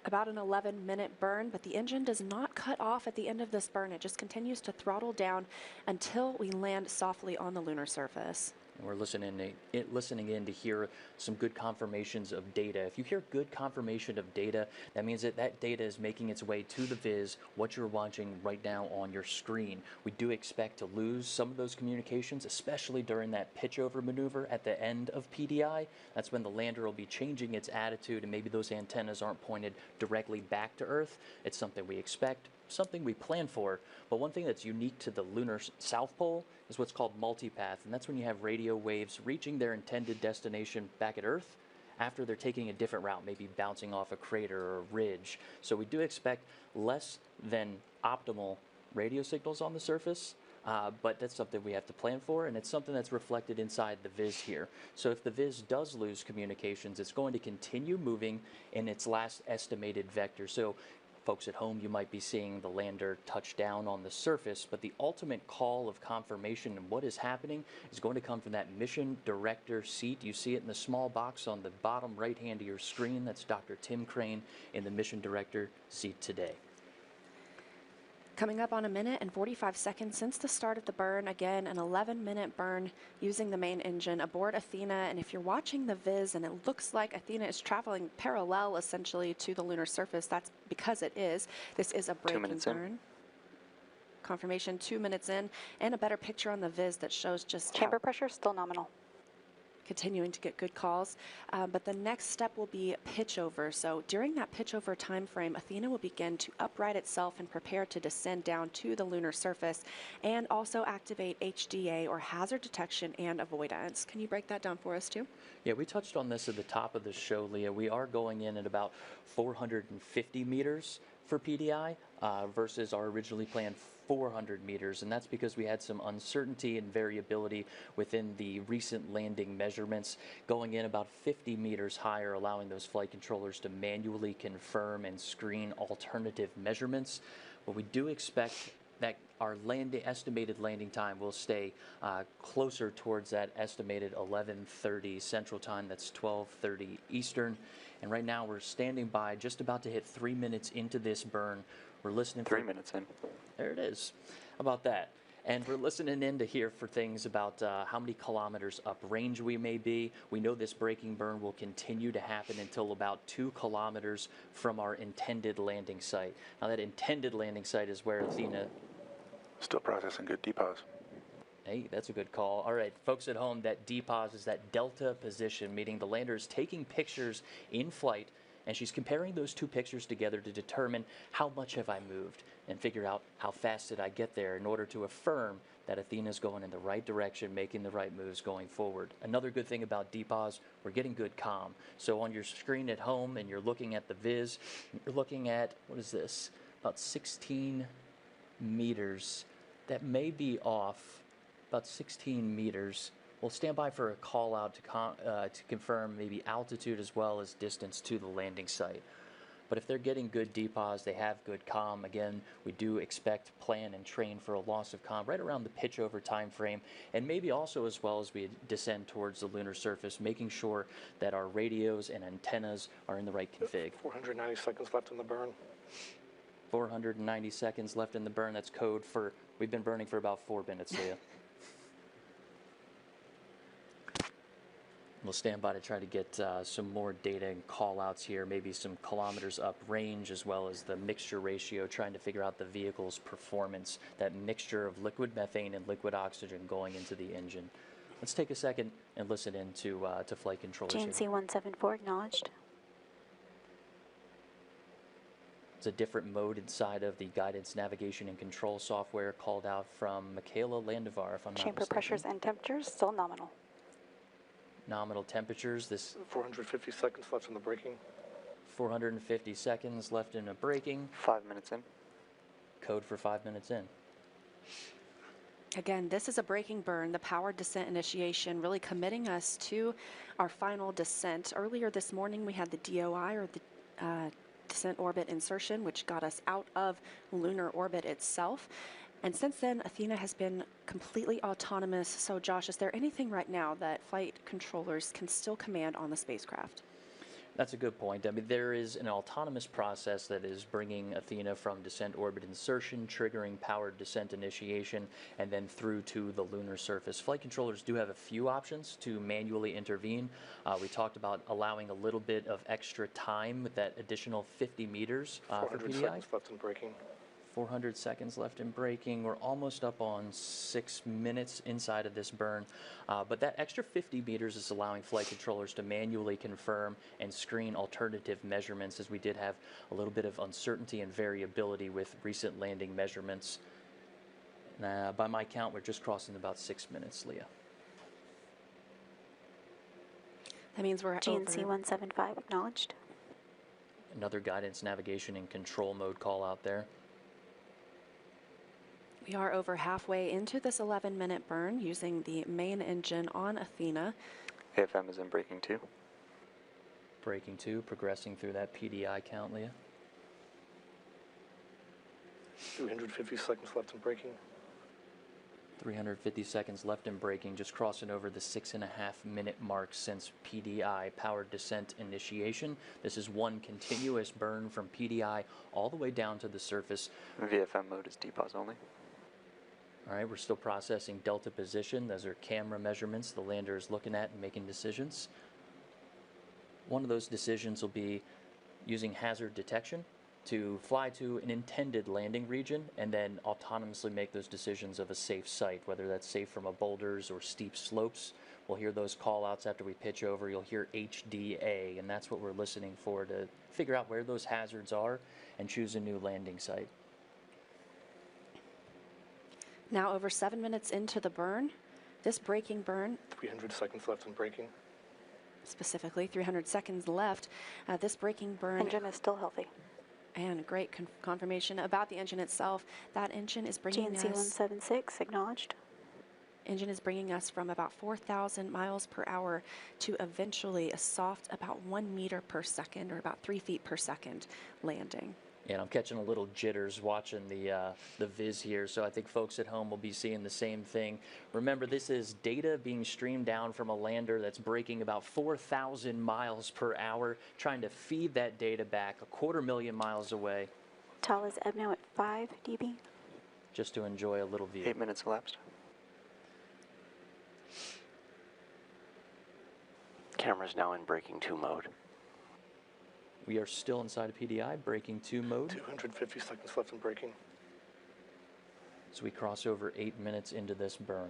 About an 11-minute burn, but the engine does not cut off at the end of this burn. It just continues to throttle down until we land softly on the lunar surface. And we're listening in to hear some good confirmations of data. If you hear good confirmation of data, that means that that data is making its way to the viz, what you're watching right now on your screen. We do expect to lose some of those communications, especially during that pitch-over maneuver at the end of PDI. That's when the lander will be changing its attitude, and maybe those antennas aren't pointed directly back to Earth. It's something we expect, something we plan for. But one thing that's unique to the lunar south pole is what's called multipath, and that's when you have radio waves reaching their intended destination back at Earth after they're taking a different route, maybe bouncing off a crater or a ridge. So we do expect less than optimal radio signals on the surface, but that's something we have to plan for, and it's something that's reflected inside the viz here. So if the viz does lose communications, it's going to continue moving in its last estimated vector. So folks at home, you might be seeing the lander touch down on the surface, but the ultimate call of confirmation and what is happening is going to come from that mission director seat. You see it in the small box on the bottom right hand of your screen. That's Dr. Tim Crane in the mission director seat today. Coming up on 1 minute and 45 seconds since the start of the burn, again, an 11-minute burn using the main engine aboard Athena. And if you're watching the viz and it looks like Athena is traveling parallel essentially to the lunar surface, that's because it is. This is a braking burn. Confirmation 2 minutes in, and a better picture on the viz that shows just chamber pressure still nominal. Continuing to get good calls, but the next step will be pitch over. So during that pitch over time frame, Athena will begin to upright itself and prepare to descend down to the lunar surface, and also activate HDA, or hazard detection and avoidance. Can you break that down for us too? Yeah, we touched on this at the top of the show, Leah. We are going in at about 450 meters for PDI versus our originally planned 400 meters, and that's because we had some uncertainty and variability within the recent landing measurements, going in about 50 meters higher, allowing those flight controllers to manually confirm and screen alternative measurements. But we do expect that our estimated landing time will stay closer towards that estimated 11:30 Central Time. That's 12:30 Eastern. And right now we're standing by, just about to hit 3 minutes into this burn. We're listening. 3 minutes in. There it is. How about that? And we're listening in to hear for things about how many kilometers uprange we may be. We know this braking burn will continue to happen until about 2 kilometers from our intended landing site. Now that intended landing site is where Athena... Still processing good depause. Hey, that's a good call. All right, folks at home, that depause is that delta position, meaning the lander is taking pictures in flight, and she's comparing those two pictures together to determine how much have I moved and figure out how fast did I get there in order to affirm that Athena's going in the right direction, making the right moves going forward. Another good thing about depause, we're getting good comm. So on your screen at home and you're looking at the viz, you're looking at, what is this, about 16 meters. That may be off, about 16 meters. We'll stand by for a call out to confirm maybe altitude as well as distance to the landing site. But if they're getting good depause, they have good comm. Again, we do expect, plan, and train for a loss of comm right around the pitch over time frame, and maybe also as well as we descend towards the lunar surface, making sure that our radios and antennas are in the right config. 490 seconds left in the burn. 490 seconds left in the burn. That's code for, we've been burning for about 4 minutes, Leah. We'll stand by to try to get some more data and call-outs here, maybe some kilometers up range, as well as the mixture ratio, trying to figure out the vehicle's performance, that mixture of liquid methane and liquid oxygen going into the engine. Let's take a second and listen in to flight controllers here. GNC 174 acknowledged. It's a different mode inside of the guidance, navigation, and control software called out from Michaela Landivar, if I'm not Chamber mistaken. pressures and temperatures still nominal. Nominal temperatures. This 450 seconds left in the braking. 450 seconds left in a braking. 5 minutes in. Code for 5 minutes in. Again, this is a braking burn, the powered descent initiation, really committing us to our final descent. Earlier this morning, we had the DOI, or the descent orbit insertion, which got us out of lunar orbit itself. And since then, Athena has been completely autonomous. So Josh, is there anything right now that flight controllers can still command on the spacecraft? That's a good point. I mean, there is an autonomous process that is bringing Athena from descent orbit insertion, triggering powered descent initiation, and then through to the lunar surface. Flight controllers do have a few options to manually intervene. We talked about allowing a little bit of extra time with that additional 50 meters for 400 PDI. seconds left in braking. 400 seconds left in braking. We're almost up on 6 minutes inside of this burn. But that extra 50 meters is allowing flight controllers to manually confirm and screen alternative measurements, as we did have a little bit of uncertainty and variability with recent landing measurements. By my count, we're just crossing about 6 minutes, Leah. That means we're GNC 175 acknowledged. Another guidance, navigation, and control mode call out there. We are over halfway into this 11-minute burn using the main engine on Athena. AFM is in braking 2. Braking 2, progressing through that PDI count, Leah. 350 seconds left in braking. 350 seconds left in braking, just crossing over the 6.5-minute mark since PDI, powered descent initiation. This is one continuous burn from PDI all the way down to the surface. VFM mode is depause only. All right, we're still processing delta position. Those are camera measurements the lander is looking at and making decisions. One of those decisions will be using hazard detection to fly to an intended landing region and then autonomously make those decisions of a safe site, whether that's safe from boulders or steep slopes. We'll hear those call outs after we pitch over. You'll hear HDA, and that's what we're listening for to figure out where those hazards are and choose a new landing site. Now over 7 minutes into the burn, this braking burn, 300 seconds left in braking. specifically 300 seconds left, this braking burn. Engine is still healthy. And great confirmation about the engine itself. That engine is bringing GNC 176 acknowledged. Engine is bringing us from about 4,000 miles per hour to eventually a soft about 1 meter per second, or about 3 feet per second landing. And I'm catching a little jitters watching the viz here, so I think folks at home will be seeing the same thing. Remember, this is data being streamed down from a lander that's braking about 4,000 miles per hour, trying to feed that data back 250,000 miles away. TAL is ebb now at 5 dB. Just to enjoy a little view. 8 minutes elapsed. Camera's now in braking 2 mode. We are still inside of PDI, braking 2 mode. 250 seconds left in braking. So we cross over 8 minutes into this burn.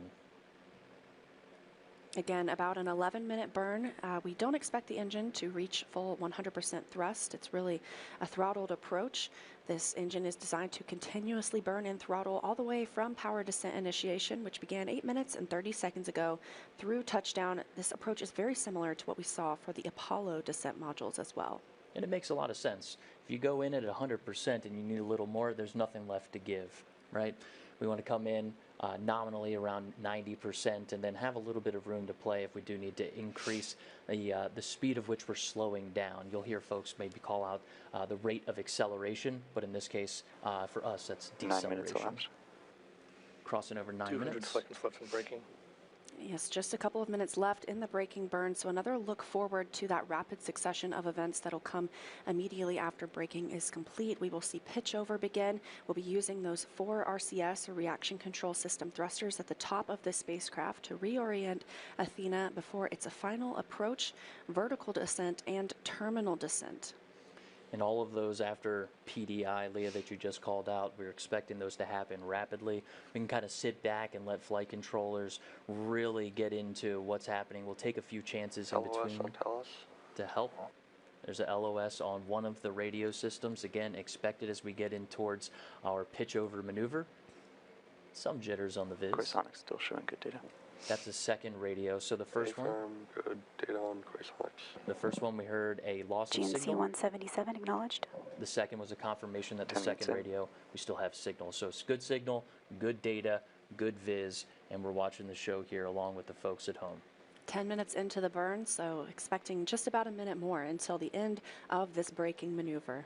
Again, about an 11-minute burn. We don't expect the engine to reach full 100% thrust. It's really a throttled approach. This engine is designed to continuously burn in throttle all the way from power descent initiation, which began 8 minutes and 30 seconds ago, through touchdown. This approach is very similar to what we saw for the Apollo descent modules as well. And it makes a lot of sense. If you go in at 100% and you need a little more, there's nothing left to give, right? We want to come in nominally around 90% and then have a little bit of room to play if we do need to increase the speed of which we're slowing down. You'll hear folks maybe call out the rate of acceleration, but in this case, for us, that's deceleration. 9 minutes elapsed. Crossing over 9 200 minutes. seconds left in braking. Yes, just a couple of minutes left in the braking burn, so another look forward to that rapid succession of events that'll come immediately after braking is complete. We will see pitch over begin. We'll be using those 4 RCS, or reaction control system thrusters, at the top of the spacecraft to reorient Athena before its a final approach, vertical descent, and terminal descent. And all of those after PDI, Leah, that you just called out, we're expecting those to happen rapidly. We can kind of sit back and let flight controllers really get into what's happening. We'll take a few chances in between to help. There's a LOS on one of the radio systems, again, expected as we get in towards our pitch over maneuver. Some jitters on the viz. Chrysonics still showing good data. That's the second radio. So the first one, good data on Chrysonics. the first one we heard a loss of GNC signal. 177 acknowledged. The second was a confirmation that the 10 minutes second in. radio, we still have signal. So it's good signal, good data, good viz, and we're watching the show here along with the folks at home. 10 minutes into the burn, so expecting just about a minute more until the end of this braking maneuver.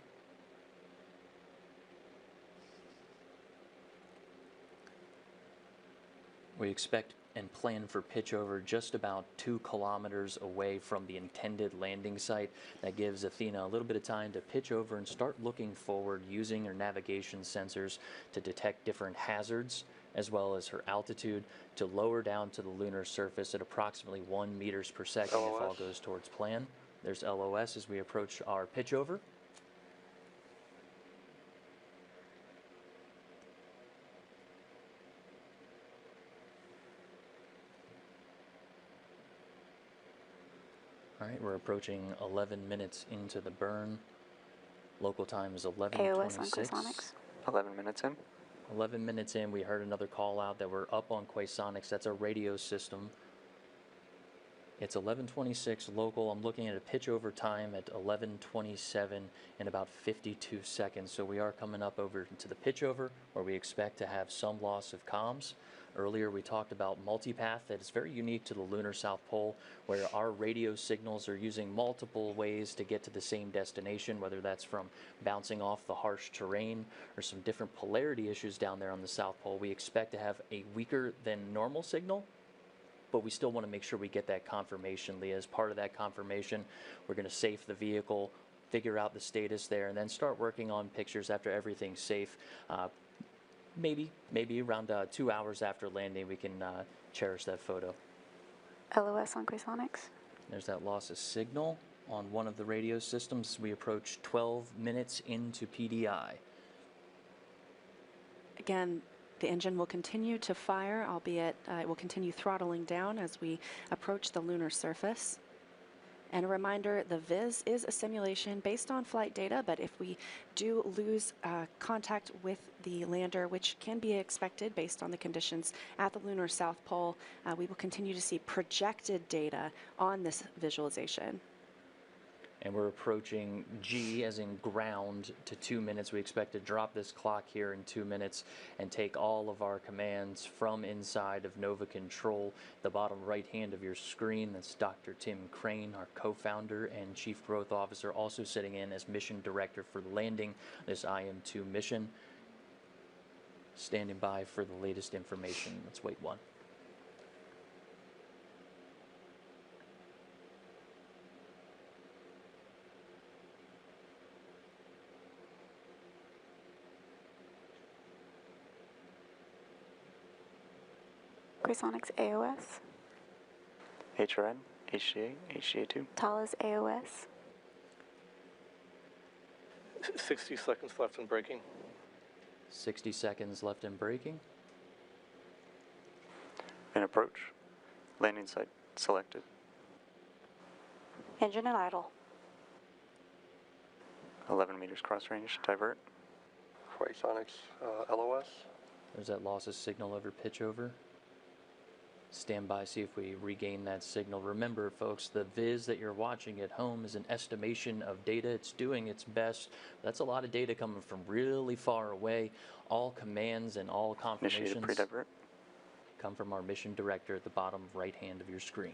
We expect and plan for pitch over just about 2 kilometers away from the intended landing site. That gives Athena a little bit of time to pitch over and start looking forward using her navigation sensors to detect different hazards, as well as her altitude, to lower down to the lunar surface at approximately 1 meters per second if all goes towards plan. There's LOS as we approach our pitch over. All right, we're approaching 11 minutes into the burn. Local time is 11:26. 11 minutes in. 11 minutes in, we heard another call out that we're up on Quasonics. That's a radio system. It's 11:26 local. I'm looking at a pitch over time at 11:27 in about 52 seconds. So we are coming up over to the pitch over where we expect to have some loss of comms. Earlier we talked about multipath. That is very unique to the lunar South Pole, where our radio signals are using multiple ways to get to the same destination, whether that's from bouncing off the harsh terrain or some different polarity issues down there on the South Pole. We expect to have a weaker than normal signal, but we still want to make sure we get that confirmation, Leah. As part of that confirmation, we're going to safe the vehicle, figure out the status there, and then start working on pictures after everything's safe. Maybe around 2 hours after landing, we can cherish that photo. LOS on Quasonics. There's that loss of signal on one of the radio systems. We approach 12 minutes into PDI. Again, the engine will continue to fire, albeit it will continue throttling down as we approach the lunar surface. And a reminder, the Viz is a simulation based on flight data, but if we do lose contact with the lander, which can be expected based on the conditions at the lunar South Pole, we will continue to see projected data on this visualization. And we're approaching G as in ground to 2 minutes. We expect to drop this clock here in 2 minutes and take all of our commands from inside of Nova Control. The bottom right hand of your screen, that's Dr. Tim Crane, our co-founder and Chief Growth Officer, also sitting in as Mission Director for landing this IM-2 mission. Standing by for the latest information. Let's wait one. Quasonics AOS. HRN, HCA, HCA2. Thales AOS. 60 seconds left in braking. 60 seconds left in braking. And approach. Landing site selected. Engine and idle. 11 meters cross range, divert. Quasonics LOS. There's that loss of signal over pitch over. Stand by, see if we regain that signal. Remember, folks, the Viz that you're watching at home is an estimation of data. It's doing its best. That's a lot of data coming from really far away. All commands and all confirmations come from our mission director at the bottom right hand of your screen.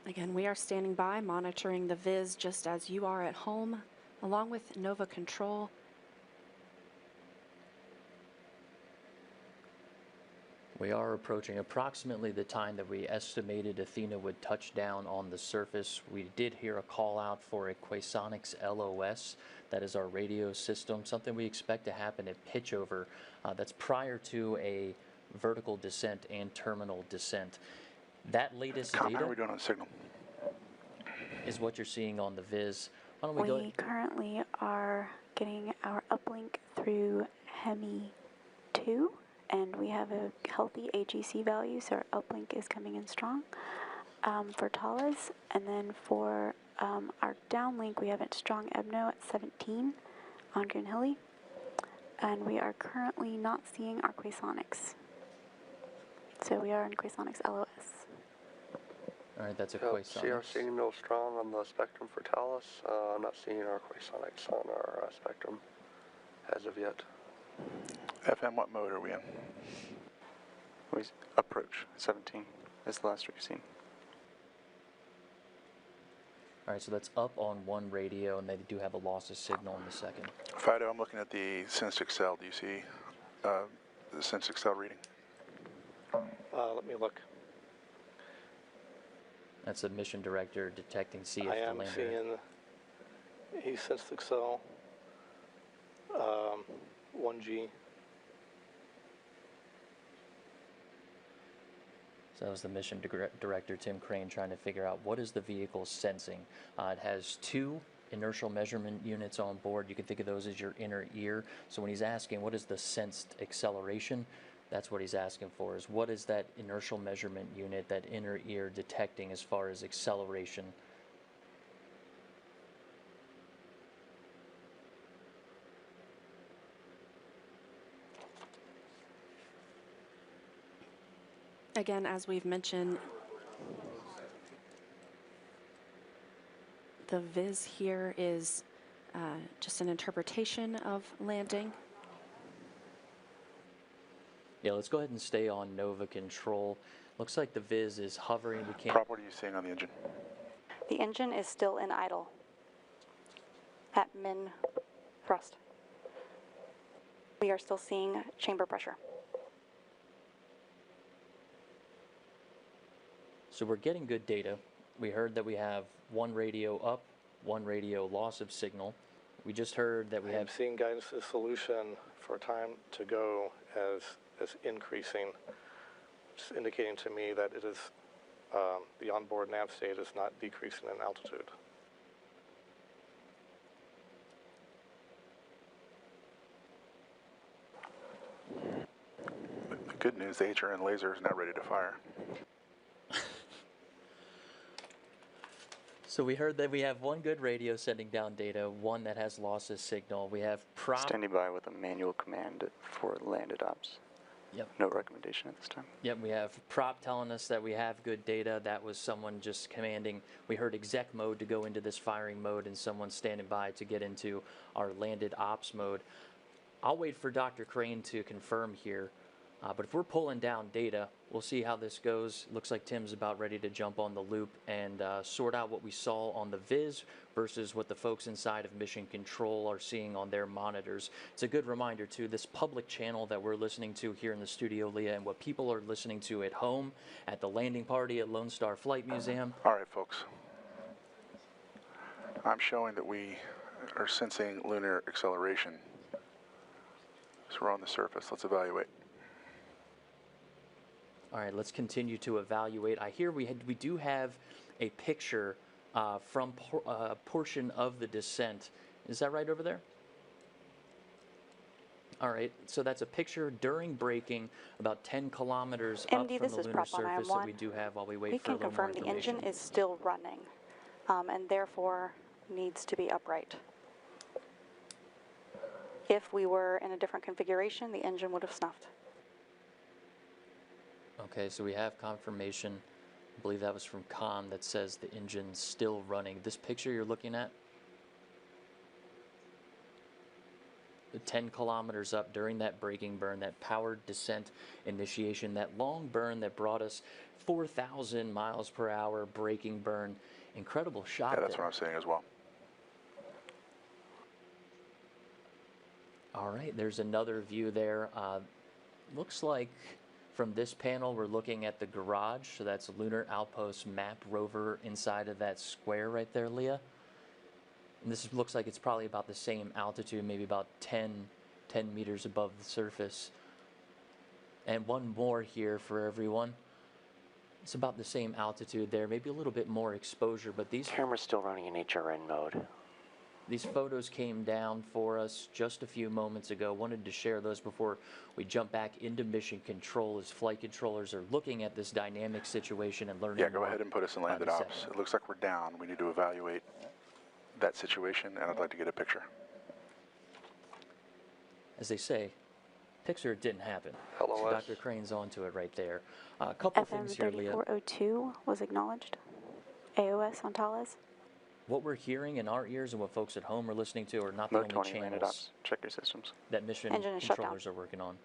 Again, we are standing by, monitoring the Viz just as you are at home, along with Nova Control. We are approaching approximately the time that we estimated Athena would touch down on the surface. We did hear a call out for a Quasonics LOS. That is our radio system, something we expect to happen at pitch over. That's prior to a vertical descent and terminal descent. That latest How data are we doing on signal? is what you're seeing on the Viz. Why don't we go? We currently are getting our uplink through Hemi 2, and we have a healthy AGC value, so our uplink is coming in strong for Talas. And then for our downlink, we have a strong EBNO at 17 on Green Hilly, and we are currently not seeing our Quasonics. So we are in Quasonics LOS. All right, that's a Yeah, Quasonics. see our signal strong on the spectrum for Talos. I'm not seeing our Quasonics on our spectrum as of yet. FM, what mode are we in? We approach 17 is the last we've seen. All right, so that's up on one radio, and they do have a loss of signal in the second. Fido, I'm looking at the SenseXL. Do you see the SenseXL reading? Let me look. That's the mission director detecting CF I the am lander. seeing SenseXL 1G. So that was the mission director, Tim Crane, trying to figure out what is the vehicle sensing. It has two inertial measurement units on board. You can think of those as your inner ear. So when he's asking what is the sensed acceleration, that's what he's asking for, is what is that inertial measurement unit, that inner ear, detecting as far as acceleration. Again, as we've mentioned, the Viz here is just an interpretation of landing. Yeah, let's go ahead and stay on Nova control. Looks like the Viz is hovering. We can't. Prop, what are you seeing on the engine? The engine is still in idle at min thrust. We are still seeing chamber pressure. So we're getting good data. We heard that we have one radio up, one radio loss of signal. We just heard that we have seeing guidance to solution for time to go as increasing, which is indicating to me that it is the onboard nav state is not decreasing in altitude. The good news, the HRN laser is now ready to fire. So we heard that we have one good radio sending down data, one that has loss of signal. We have prop. Standing by with a manual command for landed ops. Yep. No recommendation at this time. Yep, we have prop telling us that we have good data. That was someone just commanding. We heard exec mode to go into this firing mode, and someone standing by to get into our landed ops mode. I'll wait for Dr. Crane to confirm here. But if we're pulling down data, we'll see how this goes. Looks like Tim's about ready to jump on the loop and sort out what we saw on the Viz versus what the folks inside of Mission Control are seeing on their monitors. It's a good reminder, too, this public channel that we're listening to here in the studio, Leah, and what people are listening to at home, at the landing party at Lone Star Flight Museum. All right, folks. I'm showing that we are sensing lunar acceleration. So we're on the surface. Let's evaluate. All right, let's continue to evaluate. I hear we do have a picture from a portion of the descent. Is that right over there? All right, so that's a picture during braking, about 10 kilometers up from the lunar surface that we do have while we wait for a little more information. We can confirm the engine is still running and therefore needs to be upright. If we were in a different configuration, the engine would have snuffed. Okay, so we have confirmation, I believe that was from Con, that says the engine's still running. This picture you're looking at, the 10 kilometers up during that braking burn, that powered descent initiation, that long burn that brought us 4,000 miles per hour braking burn. Incredible shot. Yeah, that's what I'm saying as well. All right, there's another view there. Looks like from this panel, we're looking at the garage, so that's Lunar Outpost Map Rover inside of that square right there, Leah. And this looks like it's probably about the same altitude, maybe about 10 meters above the surface. And one more here for everyone. It's about the same altitude there, maybe a little bit more exposure, but these camera's still running in HRN mode. These photos came down for us just a few moments ago. Wanted to share those before we jump back into mission control as flight controllers are looking at this dynamic situation and learning. Yeah, go ahead and put us in landed ops. It looks like we're down. We need to evaluate that situation, and I'd like to get a picture. As they say, picture it didn't happen. Hello, so Dr. Crane's onto it right there. A couple things here, Leah. FM 3402 was acknowledged. AOS on Thales. What we're hearing in our ears and what folks at home are listening to are not the Mode only 20, landed channels ops. Check your systems. that mission Engine controllers shutdown. are working on.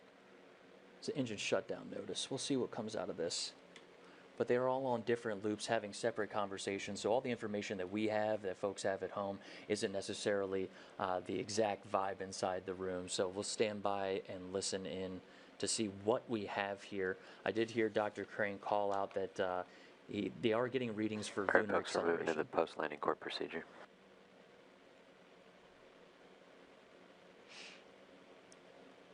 It's an engine shutdown notice. We'll see what comes out of this. But they're all on different loops having separate conversations, so all the information that we have, that folks have at home, isn't necessarily the exact vibe inside the room. So we'll stand by and listen in to see what we have here. I did hear Dr. Crane call out that they are getting readings for lunar Folks are moving to acceleration. the post-landing court procedure.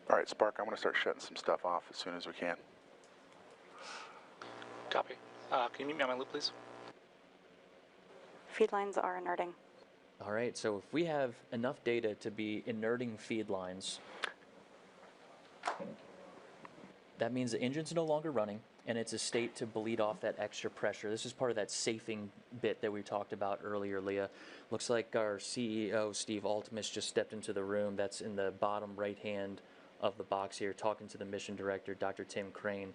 All right, Spark, I'm going to start shutting some stuff off as soon as we can. Copy. Can you meet me on my loop, please? Feed lines are inerting. All right, so if we have enough data to be inerting feed lines, that means the engine's no longer running, and it's a state to bleed off that extra pressure. This is part of that safing bit that we talked about earlier, Leah. Looks like our CEO, Steve Altimus, just stepped into the room. That's in the bottom right hand of the box here, talking to the mission director, Dr. Tim Crane.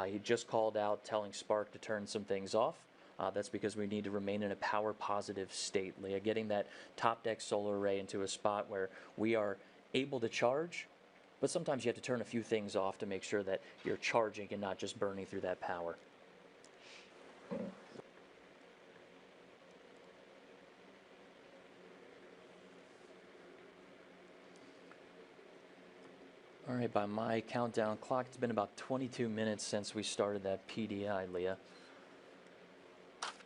He just called out telling Spark to turn some things off. That's because we need to remain in a power positive state, Leah. Getting that top deck solar array into a spot where we are able to charge, but sometimes you have to turn a few things off to make sure that you're charging and not just burning through that power. All right, by my countdown clock, it's been about 22 minutes since we started that PDI, Leah.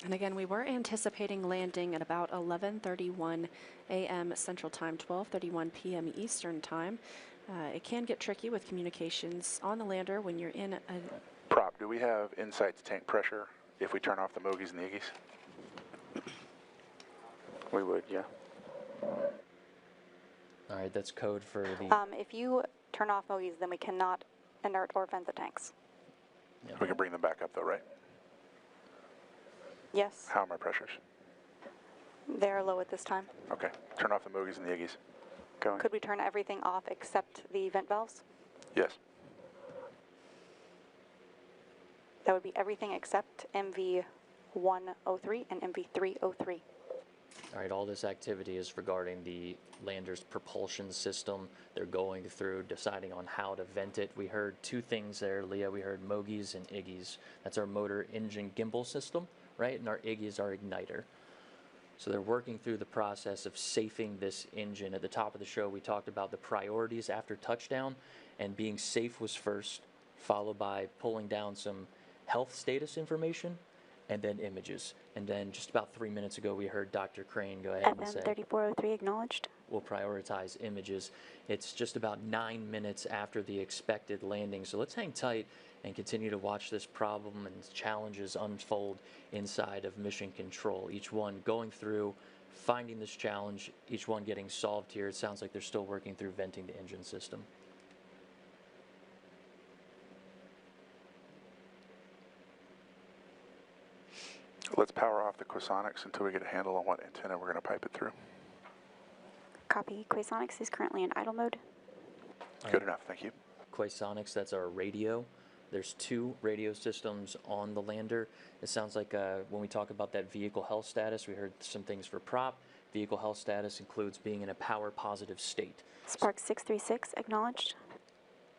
And again, we were anticipating landing at about 11:31 a.m. Central Time, 12:31 p.m. Eastern Time. It can get tricky with communications on the lander when you're in a... Prop, do we have insight to tank pressure if we turn off the Mogies and the Iggies? We would, yeah. All right, that's code for the... If you turn off Mogies, then we cannot inert or vent the tanks. Yeah. We can bring them back up though, right? Yes. How are my pressures? They're low at this time. Okay, turn off the Mogies and the Iggies. Going. Could we turn everything off except the vent valves? Yes. That would be everything except MV103 and MV303. All right, all this activity is regarding the lander's propulsion system. They're going through deciding on how to vent it. We heard two things there, Leah. We heard Mogies and Iggies. That's our motor engine gimbal system, right? And our Iggies are igniter. So they're working through the process of safing this engine. At the top of the show, we talked about the priorities after touchdown, and being safe was first, followed by pulling down some health status information, and then images. And then just about 3 minutes ago, we heard Dr. Crane go ahead and say, FM 3403 acknowledged. we'll prioritize images. It's just about 9 minutes after the expected landing. So let's hang tight and continue to watch this problem and challenges unfold inside of mission control. Each one going through, finding this challenge, each one getting solved here. It sounds like they're still working through venting the engine system. Let's power off the Quasonics until we get a handle on what antenna we're going to pipe it through. Copy. Quasonics is currently in idle mode. Good enough, thank you. Quasonics, that's our radio. There's two radio systems on the lander. It sounds like when we talk about that vehicle health status, we heard some things for prop. Vehicle health status includes being in a power positive state. Spark 636 acknowledged.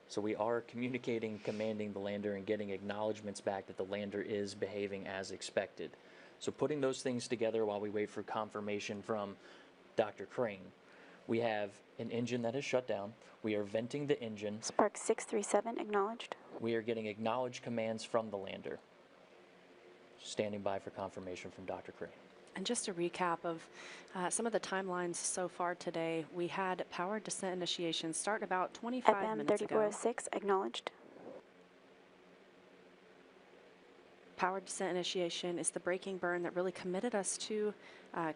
So we are communicating, commanding the lander, and getting acknowledgments back that the lander is behaving as expected. So putting those things together while we wait for confirmation from Dr. Crane. We have an engine that is shut down. We are venting the engine. Spark 637 acknowledged. We are getting acknowledged commands from the lander. Standing by for confirmation from Dr. Crane. And just a recap of some of the timelines so far today. We had power descent initiation start about 25 FM minutes ago. 3406 acknowledged. Power descent initiation is the braking burn that really committed us to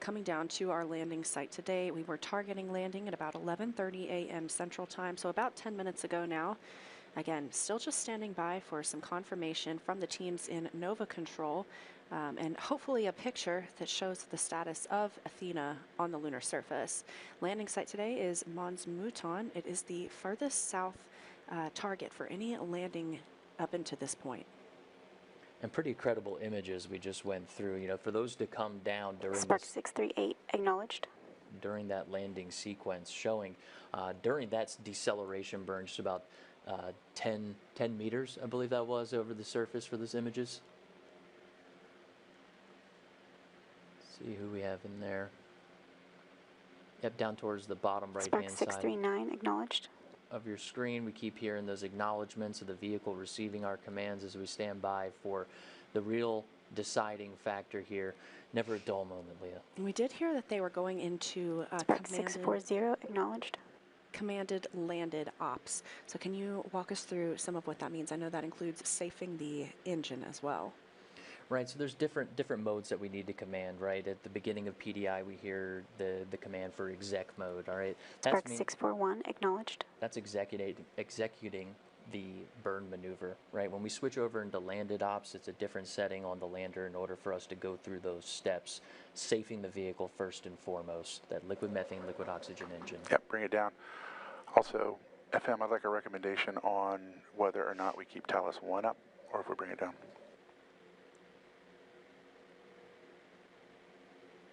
coming down to our landing site today. We were targeting landing at about 11:30 a.m. Central Time, so about 10 minutes ago now. Again, still just standing by for some confirmation from the teams in Nova Control and hopefully a picture that shows the status of Athena on the lunar surface. Landing site today is Mons Mouton. It is the furthest south target for any landing up into this point. And pretty credible images we just went through. You know, for those to come down during Spark 638 acknowledged. During that landing sequence, showing during that deceleration burn, just about 10 meters, I believe that was, over the surface for those images. See who we have in there. Yep, down towards the bottom right-hand side. Spark 639 acknowledged. Of your screen, we keep hearing those acknowledgments of the vehicle receiving our commands as we stand by for the real deciding factor here. Never a dull moment, Leah. We did hear that they were going into Spark 640 acknowledged. Commanded landed ops. So can you walk us through some of what that means? I know that includes safing the engine as well. Right, so there's different modes that we need to command, right? At the beginning of PDI, we hear the command for exec mode, all right? Spark 641 acknowledged. That's executing the burn maneuver, right? When we switch over into landed ops, it's a different setting on the lander in order for us to go through those steps, safing the vehicle first and foremost, that liquid methane, liquid oxygen engine. Yep, bring it down. Also, FM, I'd like a recommendation on whether or not we keep Talos 1 up or if we bring it down.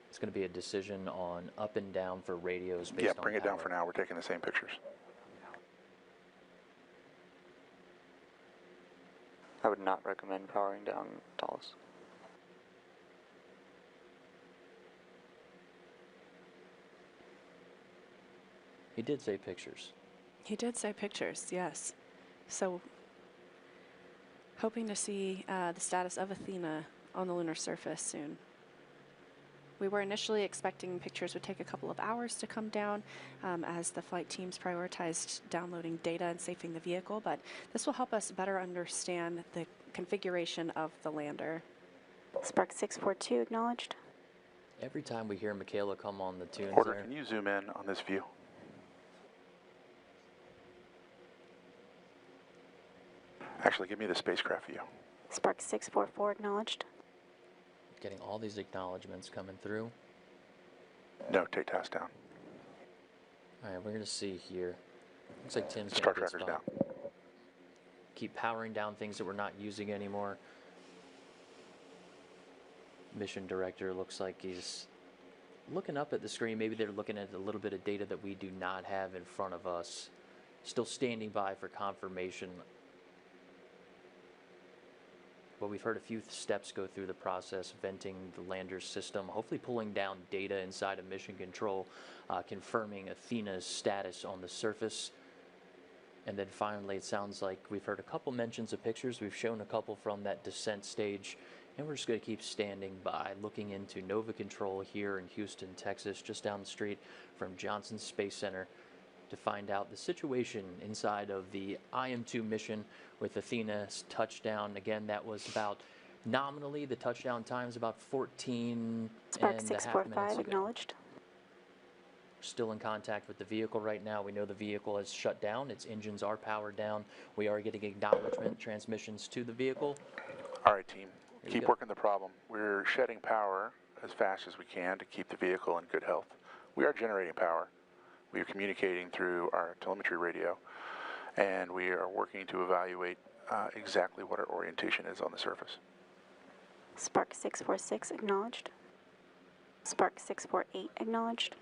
It's going to be a decision on up and down for radios based on Yeah, bring it down for now. We're taking the same pictures. I would not recommend powering down Talos. He did say pictures. He did say pictures, yes. So hoping to see the status of Athena on the lunar surface soon. We were initially expecting pictures would take a couple of hours to come down as the flight teams prioritized downloading data and safing the vehicle, but this will help us better understand the configuration of the lander. Spark 642 acknowledged. Every time we hear Michaela come on the tunes Order, there. can you zoom in on this view? Actually, give me the spacecraft view. Spark 644 acknowledged. Getting all these acknowledgments coming through. No, take task down. All right, we're going to see here. Looks like Tim's Star got a good tracker's spot. down. Keep powering down things that we're not using anymore. Mission director looks like he's looking up at the screen. Maybe they're looking at a little bit of data that we do not have in front of us. Still standing by for confirmation. But we've heard a few steps go through the process, venting the lander's system, hopefully pulling down data inside of mission control, confirming Athena's status on the surface. And then finally, it sounds like we've heard a couple mentions of pictures. We've shown a couple from that descent stage. And we're just going to keep standing by, looking into Nova Control here in Houston, Texas, just down the street from Johnson Space Center, to find out the situation inside of the IM-2 mission with Athena's touchdown. Again, that was about, nominally, the touchdown time is about 14 Spark and 645 a half minutes ago. acknowledged. Still in contact with the vehicle right now. We know the vehicle has shut down. Its engines are powered down. We are getting acknowledgement transmissions to the vehicle. All right, team. Keep working the problem. We're shedding power as fast as we can to keep the vehicle in good health. We are generating power. We are communicating through our telemetry radio, and we are working to evaluate exactly what our orientation is on the surface. Spark 646 acknowledged. Spark 648 acknowledged.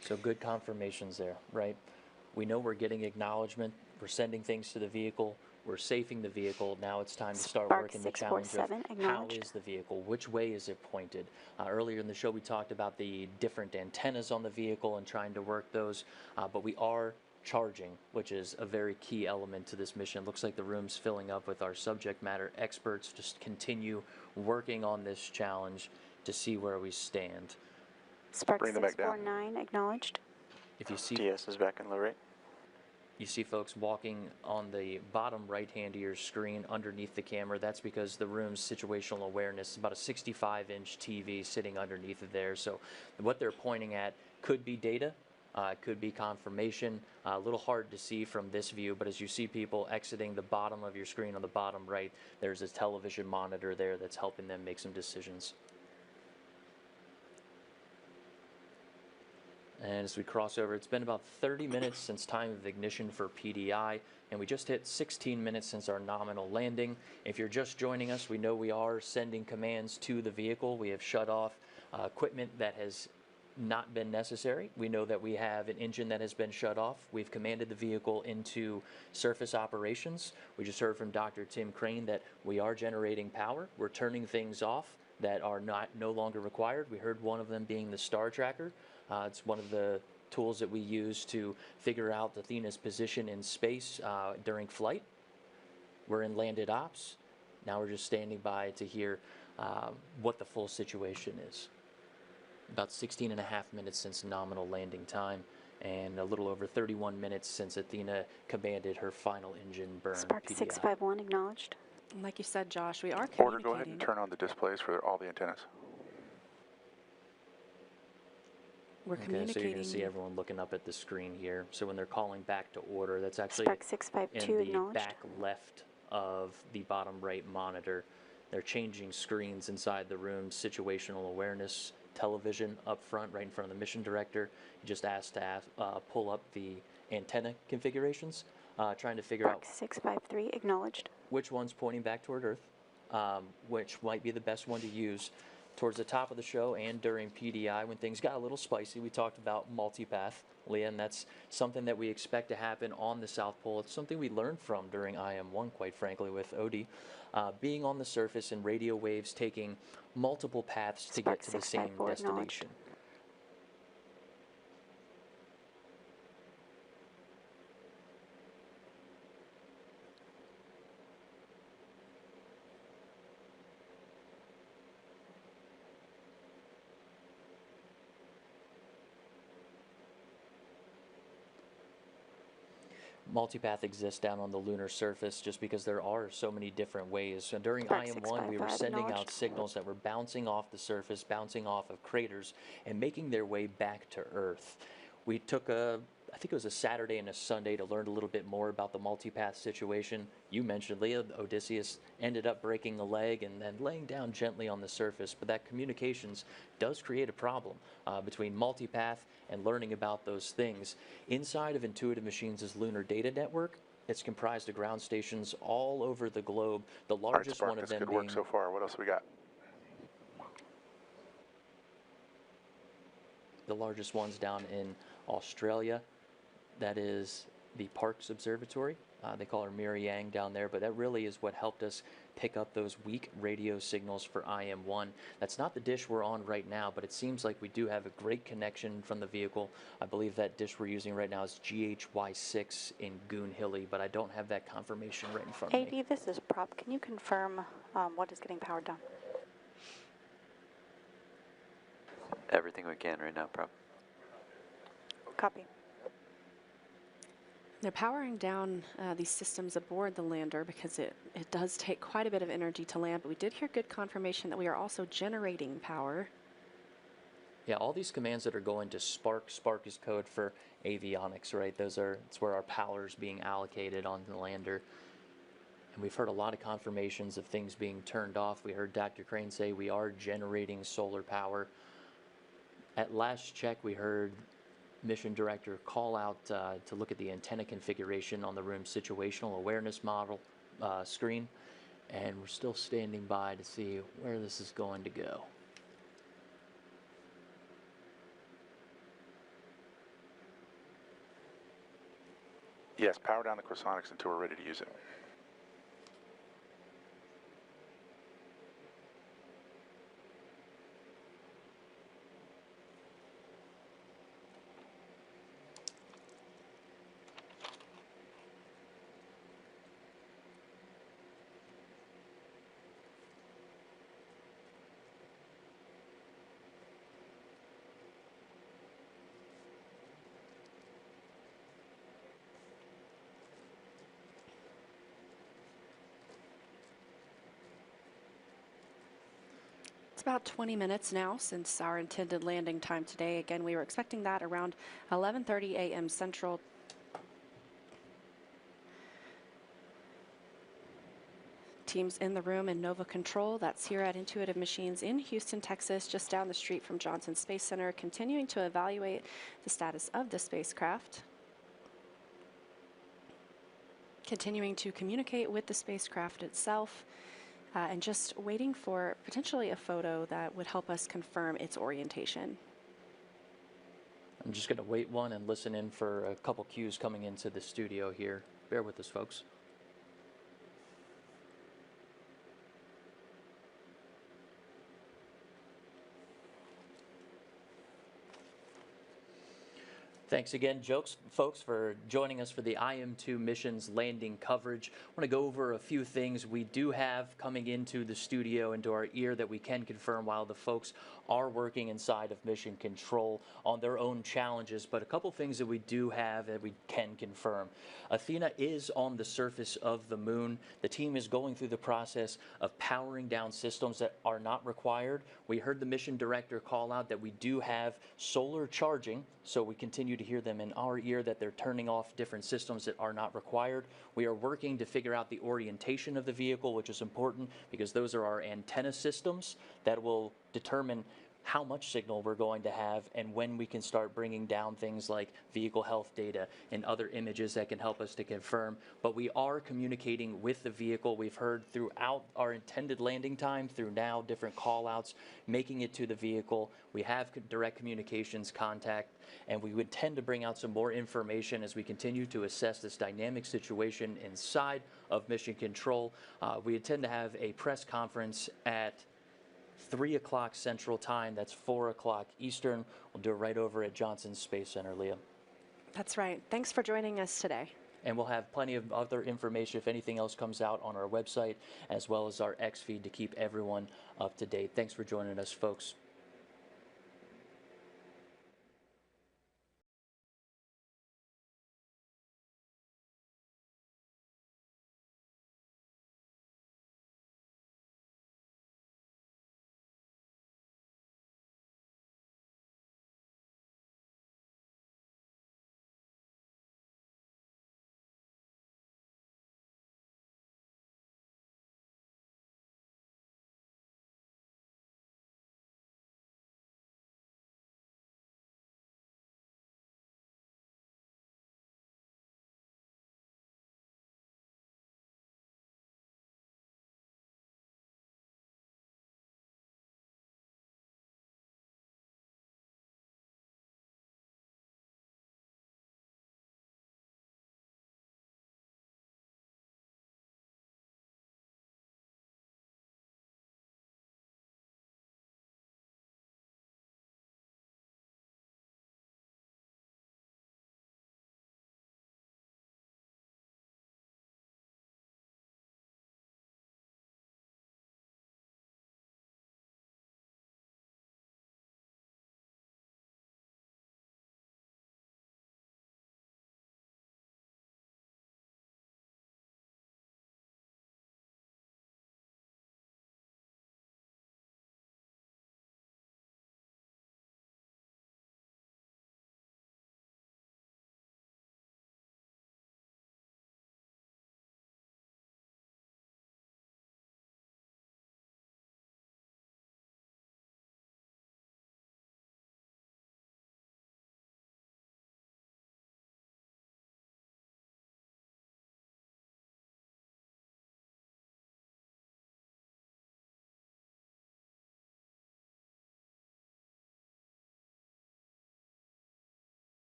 So good confirmations there, right? We know we're getting acknowledgement. We're sending things to the vehicle. We're safing the vehicle. Now it's time to start working the challenge of how is the vehicle, which way is it pointed. Earlier in the show, we talked about the different antennas on the vehicle and trying to work those, but we are charging, which is a very key element to this mission. Looks like the room's filling up with our subject matter experts. Just continue working on this challenge to see where we stand. Spark 649 acknowledged. If you see DS is back in low rate. You see folks walking on the bottom right hand of your screen underneath the camera. That's because the room's situational awareness is about a 65-inch TV sitting underneath of there. So what they're pointing at could be data, could be confirmation. A little hard to see from this view, but as you see people exiting the bottom of your screen on the bottom right, there's a television monitor there that's helping them make some decisions. And as we cross over, it's been about 30 minutes since time of ignition for PDI, and we just hit 16 minutes since our nominal landing. If you're just joining us, we know we are sending commands to the vehicle. We have shut off equipment that has not been necessary. We know that we have an engine that has been shut off. We've commanded the vehicle into surface operations. We just heard from Dr. Tim Crane that we are generating power. We're turning things off that are no longer required. We heard one of them being the star tracker. It's one of the tools that we use to figure out Athena's position in space during flight. We're in landed ops. Now we're just standing by to hear what the full situation is. About 16 and a half minutes since nominal landing time, and a little over 31 minutes since Athena commanded her final engine burn. Spark PDI. 651 acknowledged. Like you said, Josh, we are Order, communicating. go ahead and turn on the displays for all the antennas. We're Okay, so communicating. you're going to see everyone looking up at the screen here. So when they're calling back to order, that's actually Spark 652 in the acknowledged. back left of the bottom right monitor. They're changing screens inside the room, situational awareness, television up front, right in front of the mission director. You just asked to pull up the antenna configurations, trying to figure Spark 653 acknowledged. which one's pointing back toward Earth, which might be the best one to use. Towards the top of the show and during PDI, when things got a little spicy, we talked about multipath, Leah, and that's something that we expect to happen on the South Pole. It's something we learned from during IM-1, quite frankly, with Odie. Being on the surface and radio waves taking multiple paths to get to the same destination. Multipath exists down on the lunar surface just because there are so many different ways. So during IM-1, we were sending out signals that were bouncing off the surface, bouncing off of craters, and making their way back to Earth. We took I think it was a Saturday and a Sunday to learn a little bit more about the multipath situation. You mentioned, Leah, Odysseus ended up breaking a leg and then laying down gently on the surface, but that communications does create a problem between multipath and learning about those things. Inside of Intuitive Machines' Lunar Data Network, it's comprised of ground stations all over the globe. The largest one of them being... Good work so far. What else we got? The largest one's down in Australia. That is the Parkes Observatory. They call her Miri Yang down there, but that really is what helped us pick up those weak radio signals for IM-1. That's not the dish we're on right now, but it seems like we do have a great connection from the vehicle. I believe that dish we're using right now is GHY6 in Goon Hilly, but I don't have that confirmation right in front of me. AD, this is Prop. Can you confirm what is getting powered down? Everything we can right now, Prop. Copy. They're powering down these systems aboard the lander because it does take quite a bit of energy to land, but we did hear good confirmation that we are also generating power. Yeah, all these commands that are going to Spark is code for avionics, right? It's where our power is being allocated on the lander. And we've heard a lot of confirmations of things being turned off. We heard Dr. Crane say we are generating solar power. At last check, we heard mission director call out to look at the antenna configuration on the room's situational awareness model screen, and we're still standing by to see where this is going to go. Yes, power down the cosonics until we're ready to use it. It's about 20 minutes now since our intended landing time today. Again, we were expecting that around 11:30 a.m. Central. Teams in the room in Nova Control, that's here at Intuitive Machines in Houston, Texas, just down the street from Johnson Space Center, continuing to evaluate the status of the spacecraft. Continuing to communicate with the spacecraft itself, and just waiting for potentially a photo that would help us confirm its orientation. I'm just going to wait one and listen in for a couple cues coming into the studio here. Bear with us, folks. Thanks again, folks, for joining us for the IM-2 mission's landing coverage. I want to go over a few things we do have coming into the studio, into our ear, that we can confirm while the folks are working inside of Mission Control on their own challenges, but a couple things that we do have that we can confirm. Athena is on the surface of the moon. The team is going through the process of powering down systems that are not required. We heard the mission director call out that we do have solar charging, so we continue to hear them in our ear that they're turning off different systems that are not required. We are working to figure out the orientation of the vehicle, which is important because those are our antenna systems that will determine how much signal we're going to have and when we can start bringing down things like vehicle health data and other images that can help us to confirm. But we are communicating with the vehicle. We've heard throughout our intended landing time, through now different call outs, making it to the vehicle. We have direct communications contact, and we would tend to bring out some more information as we continue to assess this dynamic situation inside of Mission Control. We intend to have a press conference at 3 o'clock Central Time. That's 4 o'clock Eastern. We'll do it right over at Johnson Space Center, Leah. That's right. Thanks for joining us today. And we'll have plenty of other information if anything else comes out on our website, as well as our X feed, to keep everyone up to date. Thanks for joining us, folks.